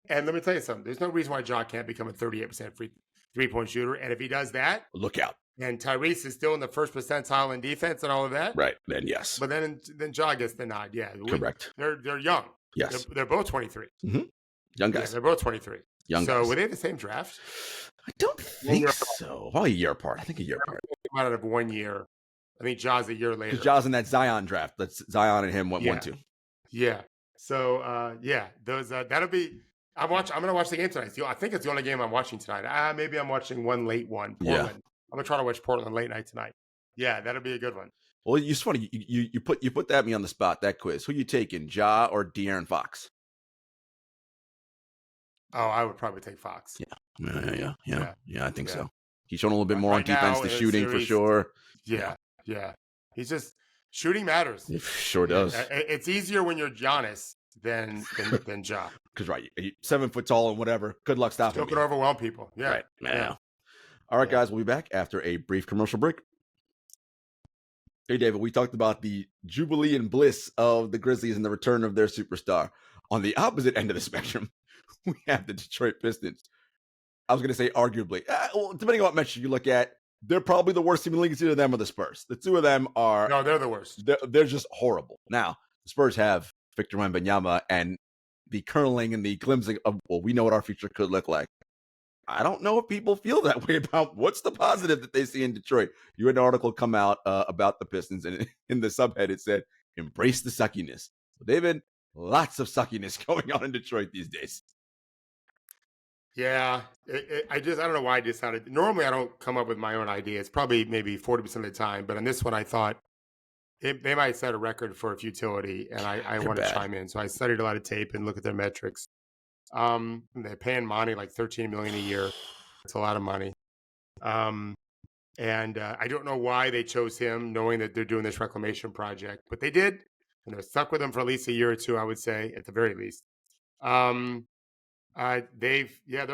And let me tell you something. There's no reason why Ja can't become a 38% free 3-point shooter. And if he does that, look out. And Tyrese is still in the first percentile in defense and all of that. Right. Then yes. But then Ja gets the nod. Yeah. Correct. They're young. Yes. They're both 23. Young guys. Yeah, they're both 23. Young guys. So were they the same draft? I don't think so. Probably a year apart. I think a year apart. They might have 1 year. I think Ja's a year later. Because Ja's in that Zion draft. That's Zion and him went 1-2. Yeah. So those that'll be. I'm going to watch the game tonight. I think it's the only game I'm watching tonight. Maybe I'm watching one late one. Portland. I'm gonna try to watch Portland late night tonight. Yeah, that'll be a good one. Well, it's funny. You put that me on the spot. That quiz. Who you taking, Ja or De'Aaron Fox? Oh, I would probably take Fox. Yeah. I think so. He's shown a little bit more on Right defense, now the in the shooting for series, sure. Yeah. He's just shooting matters. It sure does. It's easier when you're Giannis than Ja. Because right, 7 foot tall and whatever. Good luck stopping Still me. can overwhelm people. Yeah. Right. Yeah. All right, guys, we'll be back after a brief commercial break. Hey, David, we talked about the jubilee and bliss of the Grizzlies and the return of their superstar. On the opposite end of the spectrum, we have the Detroit Pistons. I was going to say arguably. Well, depending on what metric you look at, they're probably the worst team in the league. It's either them or the Spurs. The two of them are... No, they're the worst. They're just horrible. Now, the Spurs have Victor Wembanyama and the curling and the glimpsing of, well, we know what our future could look like. I don't know if people feel that way about what's the positive that they see in Detroit. You had an article come out about the Pistons, and in the subhead it said, embrace the suckiness. So, David, lots of suckiness going on in Detroit these days. Yeah, I don't know why I decided. Normally, I don't come up with my own ideas. Probably maybe 40% of the time, but on this one, I thought they might set a record for futility, and I want to chime in. So I studied a lot of tape and look at their metrics. They're paying Monty like $13 million a year. It's a lot of money. And I don't know why they chose him, knowing that they're doing this reclamation project, but they did, and they're stuck with him for at least a year or two, I would say, at the very least. They're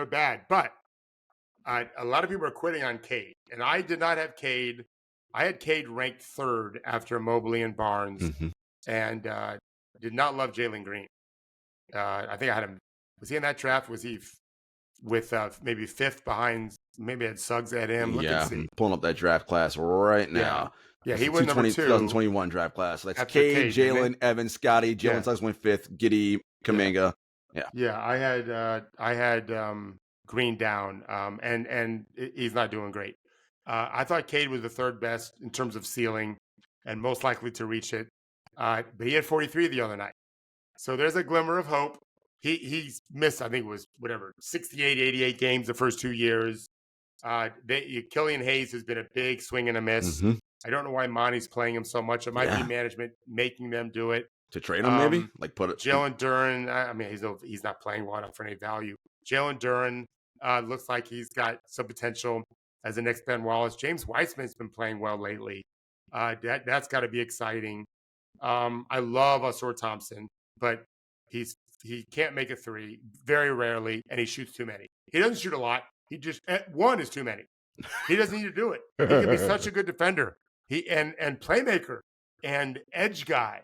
bad, but a lot of people are quitting on Cade, and I did not have Cade. I had Cade ranked third after Mobley and Barnes, and did not love Jalen Green. I think I had him. Was he in that draft? Was he with maybe fifth behind? Maybe I had Suggs at him. I'm pulling up that draft class right now. Yeah, he went number 2. 2021 draft class. So that's Cade, Jalen, Evans, Scotty. Jalen Suggs went fifth. Giddey, Kuminga. Yeah. I had Green down, and he's not doing great. I thought Cade was the third best in terms of ceiling and most likely to reach it. But he had 43 the other night, so there's a glimmer of hope. He's missed, I think it was 68, 88 games the first 2 years. Killian Hayes has been a big swing and a miss. I don't know why Monty's playing him so much. It might be management making them do it. To trade him, maybe? Like put it. Jalen Duren, I mean, he's not playing well enough for any value. Jalen Duren looks like he's got some potential as the next Ben Wallace. James Weissman's been playing well lately. That's got to be exciting. I love Ausar Thompson, but he can't make a three very rarely, and he shoots too many. He doesn't shoot a lot. He just one is too many. He doesn't need to do it. He can be such a good defender. And playmaker and edge guy.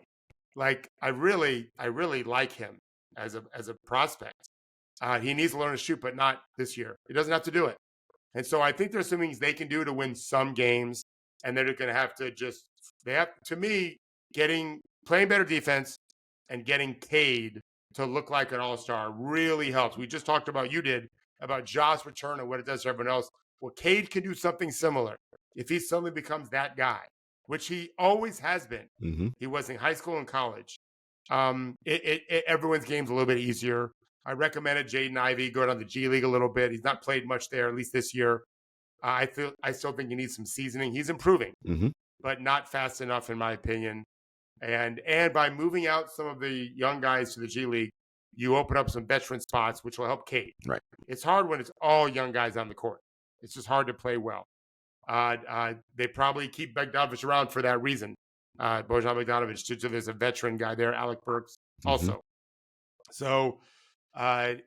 Like I really like him as a prospect. He needs to learn to shoot, but not this year. He doesn't have to do it. And so I think there's some things they can do to win some games, and they're going to have to playing better defense and getting Cade to look like an all-star really helps. We just talked about Ja's return and what it does to everyone else. Well, Cade can do something similar if he suddenly becomes that guy, which he always has been. He was in high school and college. Everyone's game's a little bit easier. I recommended Jaden Ivey go down to G League a little bit. He's not played much there, at least this year. I still think he needs some seasoning. He's improving, but not fast enough, in my opinion. And by moving out some of the young guys to the G League, you open up some veteran spots, which will help Cade. Right. It's hard when it's all young guys on the court. It's just hard to play well. They probably keep Bogdanovich around for that reason. Bojan Bogdanovich, so there's a veteran guy there, Alec Burks also. So I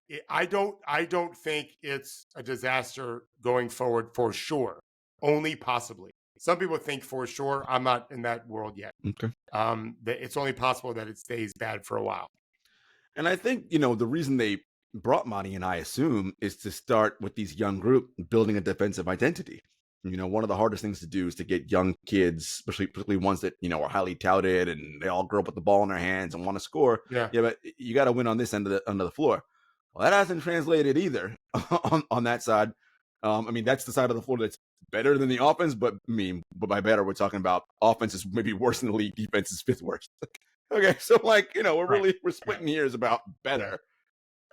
don't think it's a disaster going forward for sure. Only possibly. Some people think for sure. I'm not in that world yet. Okay. It's only possible that it stays bad for a while. And I think, the reason they brought Monty and I assume is to start with these young group building a defensive identity. One of the hardest things to do is to get young kids, particularly ones that, are highly touted and they all grow up with the ball in their hands and want to score. Yeah, but you got to win on this end of the floor. Well, that hasn't translated either on that side. That's the side of the floor that's better than the offense, but by better, we're talking about offense is maybe worse than the league. Defense is fifth worst. Okay, so we're splitting hairs about better.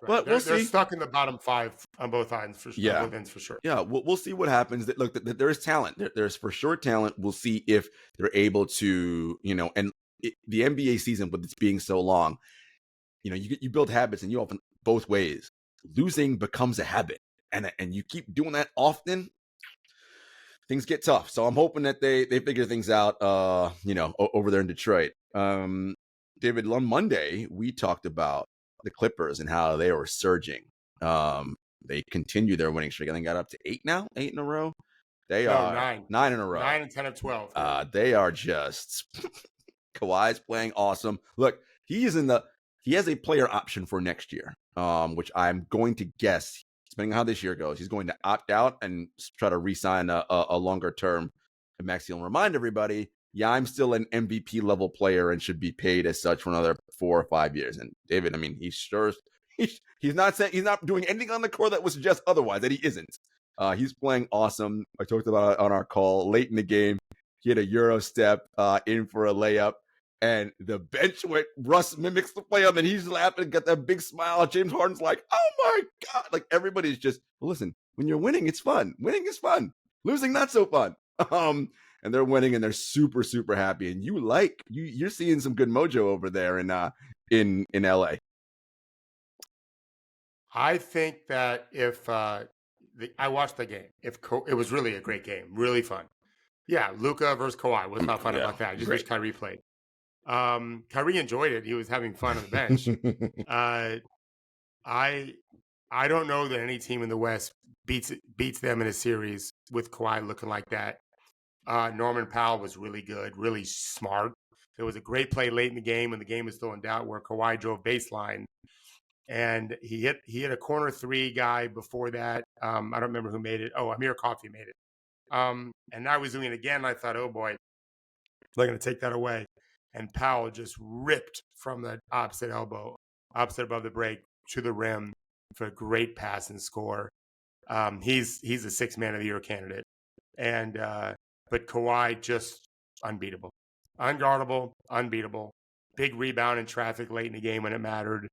Right. But we'll They're see. stuck in the bottom 5 on both ends for Yeah. both ends for sure. Yeah, we'll see what happens. Look, there is talent. There's for sure talent. We'll see if they're able to, and the NBA season, with it being so long, you build habits, and you often both ways. Losing becomes a habit, and you keep doing that often, things get tough. So I'm hoping that they figure things out, over there in Detroit. David, on Monday we talked about the Clippers and how they were surging. They continue their winning streak. I think got up to 8 now, 8 in a row. They are 9 in a row. 9 and 10 of 12. They are just Kawhi's playing awesome. Look, he has a player option for next year, which I'm going to guess, depending on how this year goes, he's going to opt out and try to re-sign a longer term. And Maxie will remind everybody, yeah, I'm still an MVP level player and should be paid as such for another 4 or 5 years. And David, I mean, he's not doing anything on the court that would suggest otherwise, that he isn't. He's playing awesome. I talked about it on our call late in the game. He had a Euro step in for a layup, and the bench went. Russ mimics the play up, and he's laughing, got that big smile. James Harden's like, "Oh my god!" Like everybody's just, listen. When you're winning, it's fun. Winning is fun. Losing, not so fun. And they're winning, and they're super, super happy. And you're seeing some good mojo over there in LA. I think that if I watched the game, it was really a great game, really fun. Yeah, Luka versus Kawhi was not fun about that. I just wish Kyrie played. Kyrie enjoyed it. He was having fun on the bench. I don't know that any team in the West beats them in a series with Kawhi looking like that. Norman Powell was really good, really smart. There was a great play late in the game when the game was still in doubt where Kawhi drove baseline, and he hit a corner 3 guy before that. I don't remember who made it. Oh, Amir Coffey made it. And now he's doing it again. I thought, oh boy, they're going to take that away. And Powell just ripped from the opposite above the break to the rim for a great pass and score. He's a 6th man of the year candidate. And but Kawhi just unbeatable, unguardable, unbeatable. Big rebound in traffic late in the game when it mattered.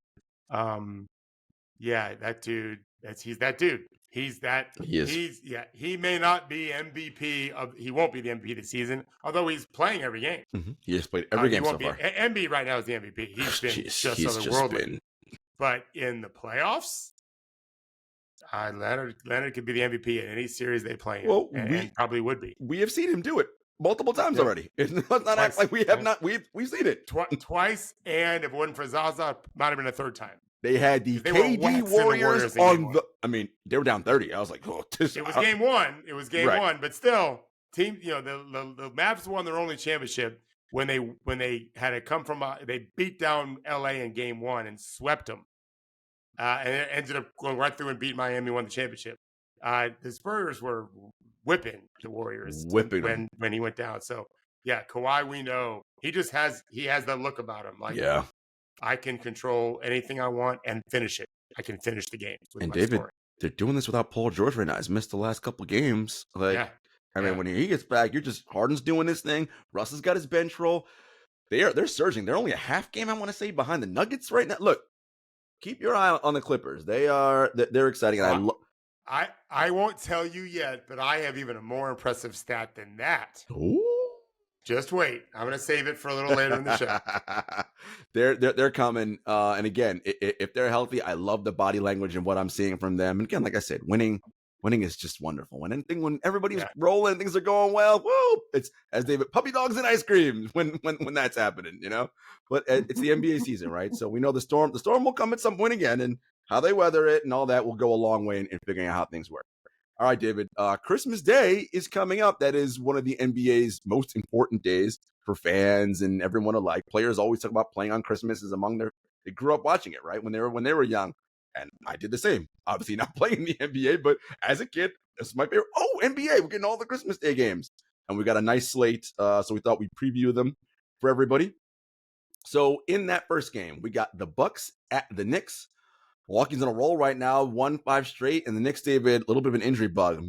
Yeah, that dude. He's that dude. He is. He may not be MVP he won't be the MVP this season, although he's playing every game. Mm-hmm. He has played every game so far. Embiid right now is the MVP. He's been just otherworldly. But in the playoffs, Leonard could be the MVP in any series they play in, and probably would be. We have seen him do it multiple times already. It's not act like we have not. We've seen it twice, and if it wasn't for Zaza, might have been a 3rd time. They had the KD Warriors on the. I mean, they were down 30. I was like, oh, it was game 1. It was game 1, but still, team. The Mavs won their only championship when they had to come from. They beat down LA in game 1 and swept them, and it ended up going right through and beat Miami, won the championship. The Spurs were whipping the Warriors when he went down. So yeah, Kawhi, we know he has that look about him. Like, yeah. I can control anything I want and finish it. I can finish the game. And David, they're doing this without Paul George right now. He's missed the last couple of games. Like, I mean, when he gets back, Harden's doing this thing. Russ has got his bench roll. They're surging. They're only a half game, I want to say, behind the Nuggets right now. Look, keep your eye on the Clippers. They're exciting. And I won't tell you yet, but I have even a more impressive stat than that. Ooh. Just wait. I'm going to save it for a little later in the show. They're coming. And again, if they're healthy, I love the body language and what I'm seeing from them. And again, like I said, winning is just wonderful. When everybody's rolling, things are going well. Whoa! It's, as David, puppy dogs and ice cream when that's happening, But it's the NBA season, right? So we know the storm will come at some point again, and how they weather it and all that will go a long way in figuring out how things work. All right, David, Christmas Day is coming up. That is one of the NBA's most important days for fans and everyone alike. Players always talk about playing on Christmas as they grew up watching it, right? When they were young. And I did the same. Obviously not playing the NBA, but as a kid, this is my favorite. Oh, NBA, we're getting all the Christmas Day games. And we got a nice slate, so we thought we'd preview them for everybody. So in that first game, we got the Bucks at the Knicks. Milwaukee's on a roll right now, 1-5 straight, and the Knicks, David, a little bit of an injury bug.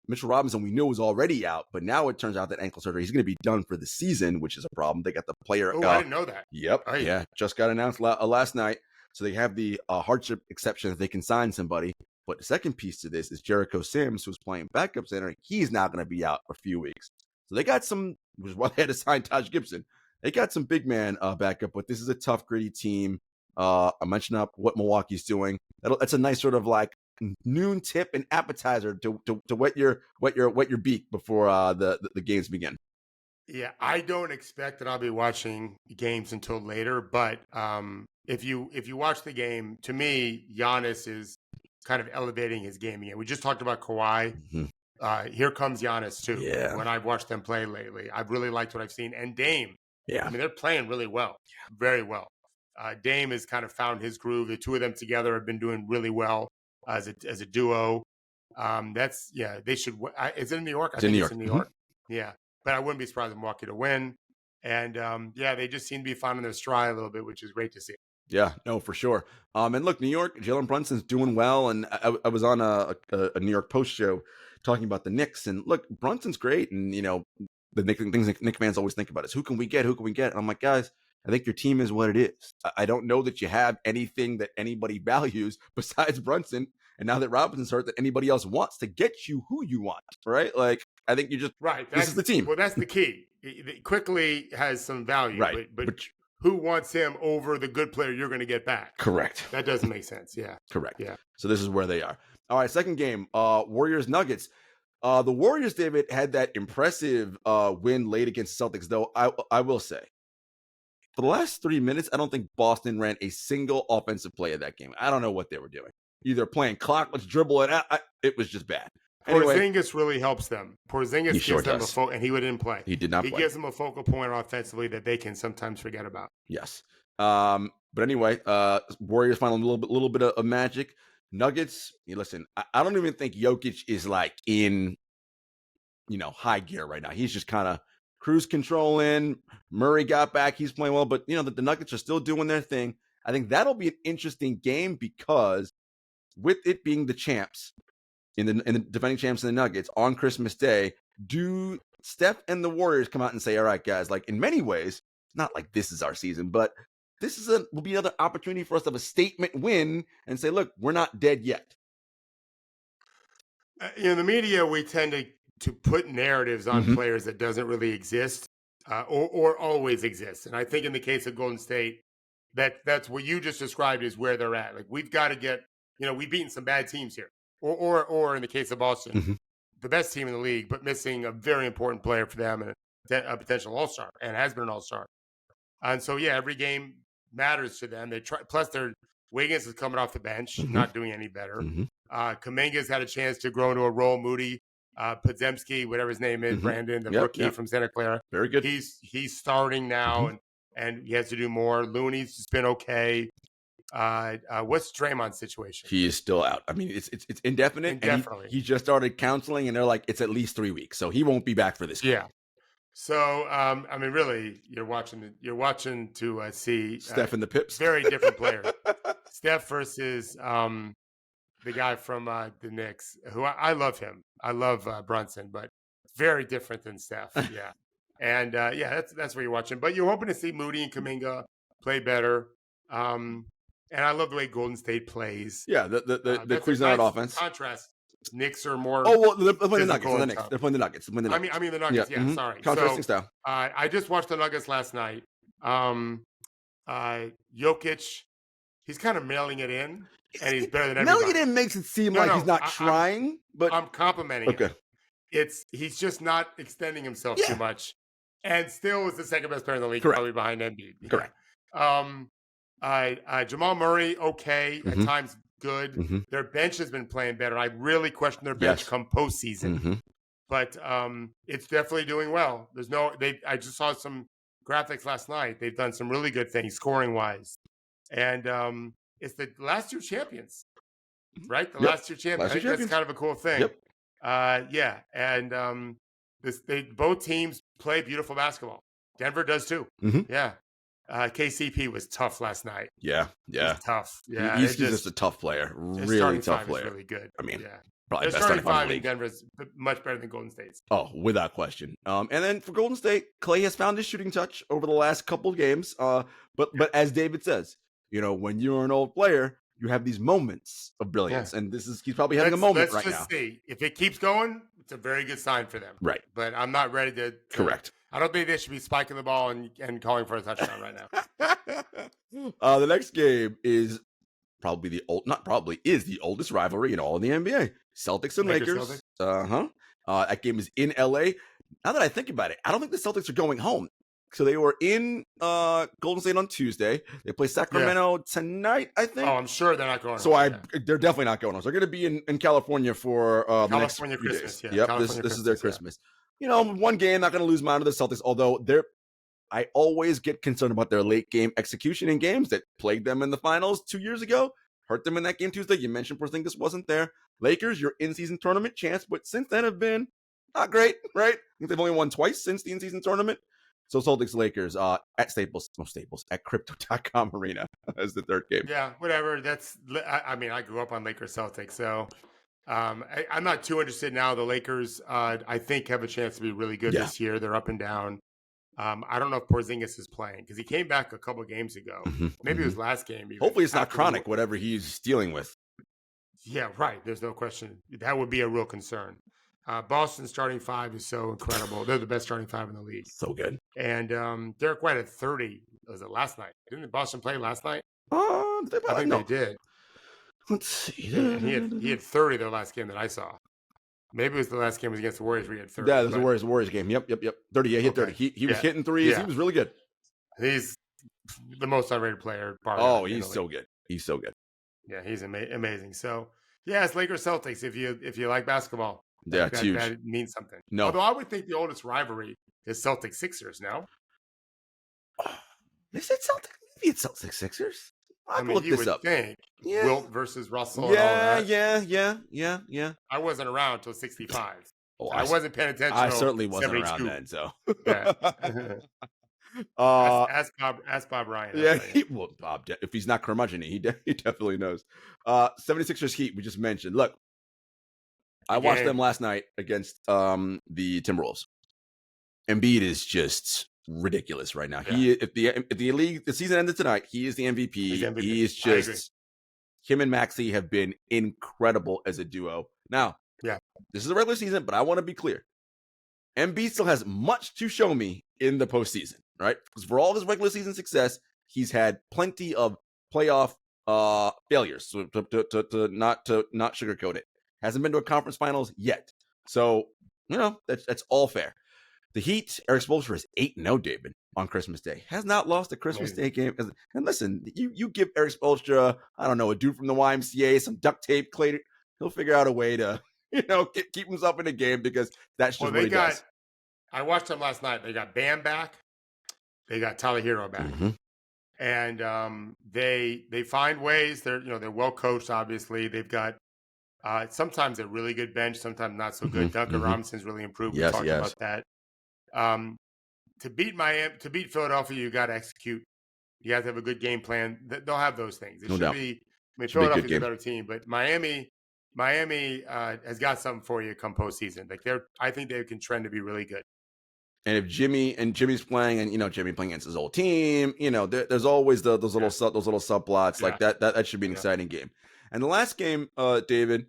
Mitchell Robinson, we knew was already out, but now it turns out that ankle surgery, he's going to be done for the season, which is a problem. They got the player. Oh, I didn't know that. Yep. Yeah, just got announced last night. So they have the hardship exception that they can sign somebody. But the second piece to this is Jericho Sims, who's playing backup center. He's not going to be out for a few weeks. So they got some, which is why they had to sign Taj Gibson. They got some big man backup, but this is a tough, gritty team. I mentioned up what Milwaukee's doing. That's a nice sort of like noon tip and appetizer to wet your beak before the games begin. Yeah, I don't expect that I'll be watching games until later, but if you watch the game, to me, Giannis is kind of elevating his game again. We just talked about Kawhi. Here comes Giannis too. Yeah. When I've watched them play lately, I've really liked what I've seen. And Dame, yeah, I mean, they're playing really well, very well. Dame has kind of found his groove. The two of them together have been doing really well as a duo. They should. Is it in New York? I think it's in New York. Yeah, but I wouldn't be surprised if Milwaukee to win. And they just seem to be finding their stride a little bit, which is great to see. Yeah, no, for sure. And look, New York, Jalen Brunson's doing well. And I was on a New York Post show talking about the Knicks. And look, Brunson's great. And, the things Knicks fans always think about is who can we get? Who can we get? And I'm like, guys, I think your team is what it is. I don't know that you have anything that anybody values besides Brunson. And now that Robinson's hurt, that anybody else wants to get you who you want, right? Like, I think you just right. This is the team. Well, that's the key. Quickly has some value, right? But who wants him over the good player you're going to get back? Correct. That doesn't make sense. Yeah. Correct. Yeah. So this is where they are. All right, second game, Warriors Nuggets. The Warriors, David, had that impressive win late against the Celtics, though I will say, for the last 3 minutes, I don't think Boston ran a single offensive play of that game. I don't know what they were doing. Either playing clock, let's dribble it out. It was just bad. Anyway, Porzingis really helps them. Porzingis gives them a focal, and he didn't play. He did not play. He gives them a focal point offensively that they can sometimes forget about. Yes. But anyway, Warriors find a little bit of magic. Nuggets, listen, I don't even think Jokic is like in, high gear right now. He's just kind of cruise controlling. Murray got back. He's playing well, but the Nuggets are still doing their thing. I think that'll be an interesting game because with it being the champs in the defending champs in the Nuggets on Christmas Day, do Steph and the Warriors come out and say, all right, guys, like in many ways, it's not like this is our season, but this will be another opportunity for us to have a statement win and say, look, we're not dead yet. In the media, we tend to put narratives on players that doesn't really exist or always exist. And I think in the case of Golden State, that's what you just described is where they're at. Like we've got to get, we've beaten some bad teams here. Or in the case of Boston, the best team in the league, but missing a very important player for them and a potential all-star, and has been an all-star. And so, every game matters to them. They try. Plus, their Wiggins is coming off the bench, not doing any better. Kuminga's had a chance to grow into a role. Moody, Podzemski, whatever his name is, Brandon, the rookie from Santa Clara. Very good. He's starting now, and he has to do more. Looney's just been okay. What's Draymond's situation? He is still out. I mean, it's indefinite. Indefinitely. He just started counseling, and they're like, it's at least 3 weeks, so he won't be back for this game. Yeah. So, I mean, really, you're watching to see Steph and the Pips. Very different players. Steph versus the guy from the Knicks, who I love him. I love Brunson, but very different than Steph. Yeah. And that's where you're watching. But you're hoping to see Moody and Kuminga play better. And I love the way Golden State plays. Yeah, the Cuisinart offense. Contrast. Knicks are more. Oh well, they're playing the Nuggets. They're playing the Nuggets. I mean the Nuggets. Yeah, sorry. Contrasting style. I just watched the Nuggets last night. Jokic, he's kind of mailing it in, and he's better than everybody. Mailing it in makes it seem like he's not trying, but I'm complimenting him. He's just not extending himself too much, and still is the second best player in the league, probably behind Embiid. Correct. Jamal Murray, okay, at times good. Their bench has been playing better. I really question their bench come postseason, but it's definitely doing well. I just saw some graphics last night. They've done some really good things scoring wise, and it's the last two champions, right? The last two champions. I think that's kind of a cool thing. And both teams play beautiful basketball. Denver does too. Yeah. KCP was tough last night. Yeah. He's tough. Yeah, he's just a tough player. Really tough player. Really good. I mean, probably best starting five in Denver is much better than Golden State's. Oh, without question. And then for Golden State, Clay has found his shooting touch over the last couple of games. But as David says, when you're an old player, you have these moments of brilliance, and he's probably having a moment right now. Let's just see if it keeps going. It's a very good sign for them, Right? But I'm not ready to Correct. I don't think they should be spiking the ball and calling for a touchdown right now. The next game is probably is the oldest rivalry in all of the NBA. Celtics and Lakers. That game is in LA. Now that I think about it, I don't think the Celtics are going home. So they were in Golden State on Tuesday. They play Sacramento tonight, I think. Oh, I'm sure they're not going home. So they're definitely not going home. So they're going to be in California for the next few Christmas. days. Yeah, yep, this is their Christmas. One game, not going to lose mind of the Celtics, although I always get concerned about their late game execution in games that plagued them in the finals 2 years ago. Hurt them in that game Tuesday. You mentioned Porzingis wasn't there. Lakers, your in-season tournament chance, but since then have been not great, right? I think they've only won twice since the in-season tournament. So Celtics Lakers at at Crypto.com Arena as the third game. Yeah, whatever. I grew up on Lakers Celtics, so I'm not too interested now. The Lakers, I think, have a chance to be really good this year. They're up and down. I don't know if Porzingis is playing because he came back a couple games ago. Maybe it was last game. Even. Hopefully it's not chronic, whatever he's dealing with. Yeah, right. There's no question. That would be a real concern. Boston's starting five is so incredible. They're the best starting five in the league. So good. And Derek White at 30. Was it last night? Didn't Boston play last night? I think they did. Let's see. He had 30 the last game that I saw. Maybe it was the last game was against the Warriors where he had 30. Yeah, it was the Warriors game. Yep. 30. Yeah, he hit 30. He was hitting threes. Yeah. He was really good. He's the most underrated player. He's so good. He's so good. Yeah, he's amazing. So, yeah, it's Lakers Celtics if you like basketball. Yeah, it's huge. That means something. No. Although I would think the oldest rivalry is Celtics Sixers, no? Is it Celtics? Maybe it's Celtics Sixers. I mean, you would think Wilt versus Russell. Yeah. I wasn't around until 65. Oh, I wasn't paying attention. I certainly wasn't around then. So, ask Bob Ryan. Yeah, Bob. If he's not curmudgeon, he definitely knows. 76ers Heat. We just mentioned. Look, I watched them last night against the Timberwolves. Embiid is just ridiculous right now. Yeah. If the season ended tonight, he is the MVP. He is just him and Maxey have been incredible as a duo. Now, this is a regular season, but I want to be clear. Embiid still has much to show me in the postseason, right? Because for all his regular season success, he's had plenty of playoff failures. So to not sugarcoat it, hasn't been to a conference finals yet. So that's all fair. The Heat, Eric Spoelstra is 8-0, David, on Christmas Day. Has not lost a Christmas Day game. And listen, you give Eric Spoelstra, I don't know, a dude from the YMCA, some duct tape, Clay, he'll figure out a way to, keep himself in the game because that's just what he does. I watched them last night. They got Bam back. They got Tyler Hero back. Mm-hmm. And they find ways. They're well coached, obviously. They've got sometimes a really good bench, sometimes not so good. Duncan Robinson's really improved. We talked about that. To beat Philadelphia, you got to execute. You have to have a good game plan. They'll have those things. It should be. I mean, Philadelphia's a better team, but Miami has got something for you come postseason. Like I think they can trend to be really good. And if Jimmy's playing, and Jimmy playing against his old team, there's always those little subplots like that. That should be an exciting game. And the last game, David.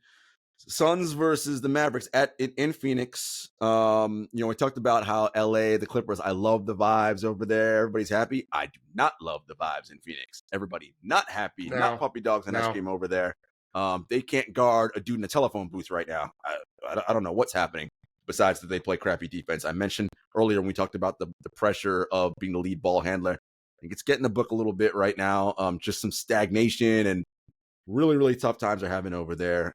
Suns versus the Mavericks in Phoenix. We talked about how LA, the Clippers, I love the vibes over there. Everybody's happy. I do not love the vibes in Phoenix. Everybody not happy, not puppy dogs in ice cream over there. They can't guard a dude in a telephone booth right now. I don't know what's happening besides that they play crappy defense. I mentioned earlier when we talked about the pressure of being the lead ball handler. I think it's getting the book a little bit right now. Just some stagnation and really, really tough times they're having over there.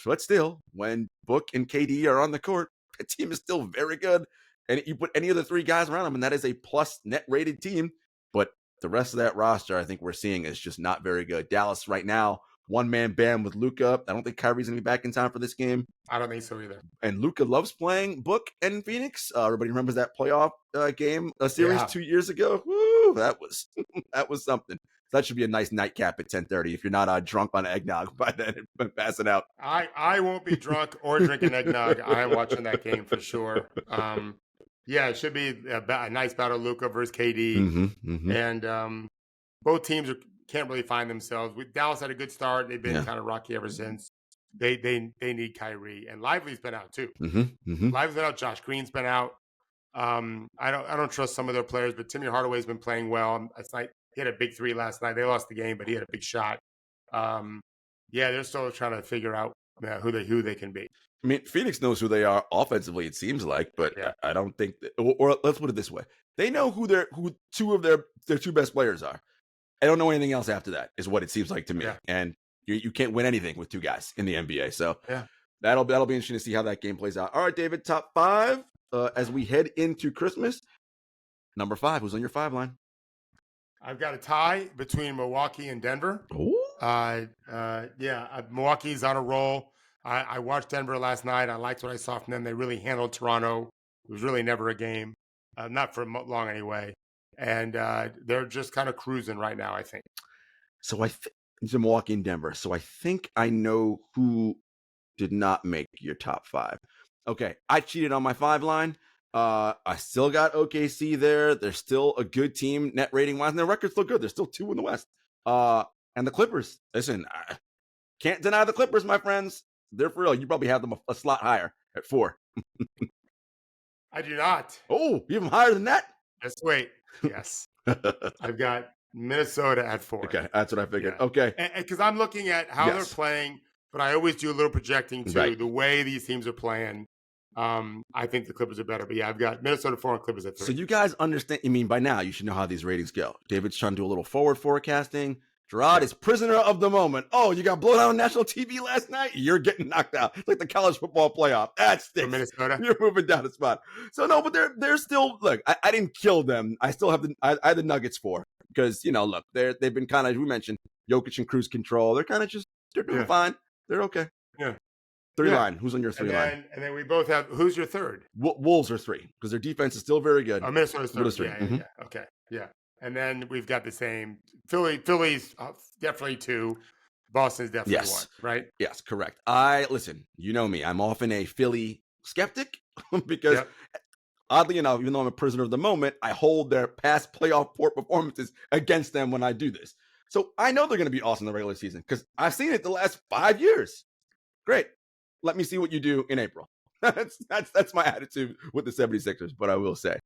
But still, when Book and KD are on the court, the team is still very good. And you put any of the three guys around them, and that is a plus net rated team. But the rest of that roster, I think we're seeing is just not very good. Dallas right now, one-man band with Luka. I don't think Kyrie's going to be back in time for this game. I don't think so either. And Luka loves playing Book and Phoenix. Everybody remembers that playoff game series 2 years ago? Woo, that was something. That should be a nice nightcap at 10:30 if you're not drunk on eggnog by then and passing out. I won't be drunk or drinking eggnog. I'm watching that game for sure. It should be a nice battle, Luka versus KD. And both teams can't really find themselves. Dallas had a good start. They've been kind of rocky ever since. They need Kyrie, and Lively's been out too. Lively's been out. Josh Green's been out. I don't trust some of their players, but Timmy Hardaway's been playing well. Last night he had a big 3 last night. They lost the game, but he had a big shot. They're still trying to figure out who they can be. I mean, Phoenix knows who they are offensively, it seems like, but I don't think or let's put it this way. They know who two of their 2 best players are. I don't know anything else after that, is what it seems like to me. And you can't win anything with 2 guys in the NBA. So that'll be interesting to see how that game plays out. All right, David, top 5 as we head into Christmas. Number 5, who's on your 5 line? I've got a tie between Milwaukee and Denver. Milwaukee's on a roll. I watched Denver last night. I liked what I saw from them. They really handled Toronto. It was really never a game, not for long anyway. And they're just kind of cruising right now, I think. So it's Milwaukee and Denver. So I think I know who did not make your top 5. Okay, I cheated on my 5 line. I still got OKC there. They're still a good team net rating wise, and their record's still good. They're still 2 in the West. And the Clippers. Listen, I can't deny the Clippers, my friends. They're for real. You probably have them a slot higher at 4. I do not. Oh, even higher than that? Just wait. Yes. I've got Minnesota at 4. Okay, that's what I figured. Yeah. Okay. Because I'm looking at how they're playing, but I always do a little projecting too. The way these teams are playing. I think the Clippers are better. But I've got Minnesota 4 and Clippers at 3. So you guys understand, by now you should know how these ratings go. David's trying to do a little forward forecasting. Jarod is prisoner of the moment. Oh, you got blown out on national TV last night? You're getting knocked out. It's like the college football playoff. That stinks. For Minnesota? You're moving down a spot. So no, but they're still, look, I didn't kill them. I still have I had the Nuggets 4 because, look, they've been kind of, we mentioned, Jokic and cruise control. They're kind of they're doing fine. They're okay. Yeah. 3 line. Who's on your 3 line? And then we both have, who's your 3rd? Wolves are 3 because their defense is still very good. Oh, Minnesota's 3rd. Yeah. Okay. Yeah. And then we've got the same. Philly's definitely 2. Boston's definitely 1, right? Yes, correct. Listen, you know me. I'm often a Philly skeptic because oddly enough, even though I'm a prisoner of the moment, I hold their past playoff poor performances against them when I do this. So I know they're going to be awesome in the regular season because I've seen it the last 5 years. Great. Let me see what you do in April. That's my attitude with the 76ers, but I will say,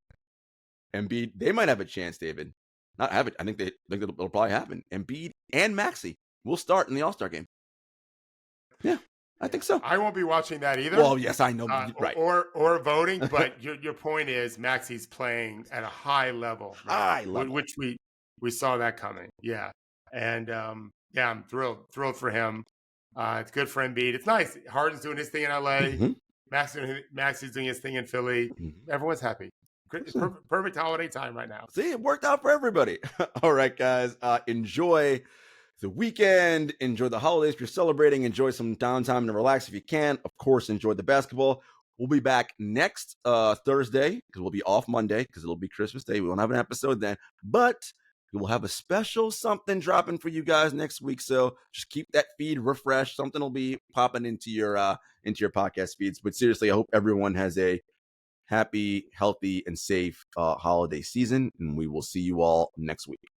Embiid, they might have a chance, David. Not have it. I think it'll probably happen. Embiid and Maxey will start in the All-Star game. Yeah, I think so. I won't be watching that either. Well, yes, I know. Right. Or voting, but your point is Maxey's playing at a high level. Right? High level. Which we saw that coming. Yeah. And I'm thrilled for him. It's good for Embiid. It's nice. Harden's doing his thing in LA. Maxey's doing his thing in Philly. Everyone's happy. Perfect holiday time right now. See, it worked out for everybody. All right, guys. Enjoy the weekend. Enjoy the holidays if you're celebrating. Enjoy some downtime to relax if you can. Of course, enjoy the basketball. We'll be back next Thursday because we'll be off Monday because it'll be Christmas Day. We won't have an episode then, but we will have a special something dropping for you guys next week. So just keep that feed refreshed. Something will be popping into your podcast feeds. But seriously, I hope everyone has a happy, healthy, and safe holiday season, and we will see you all next week.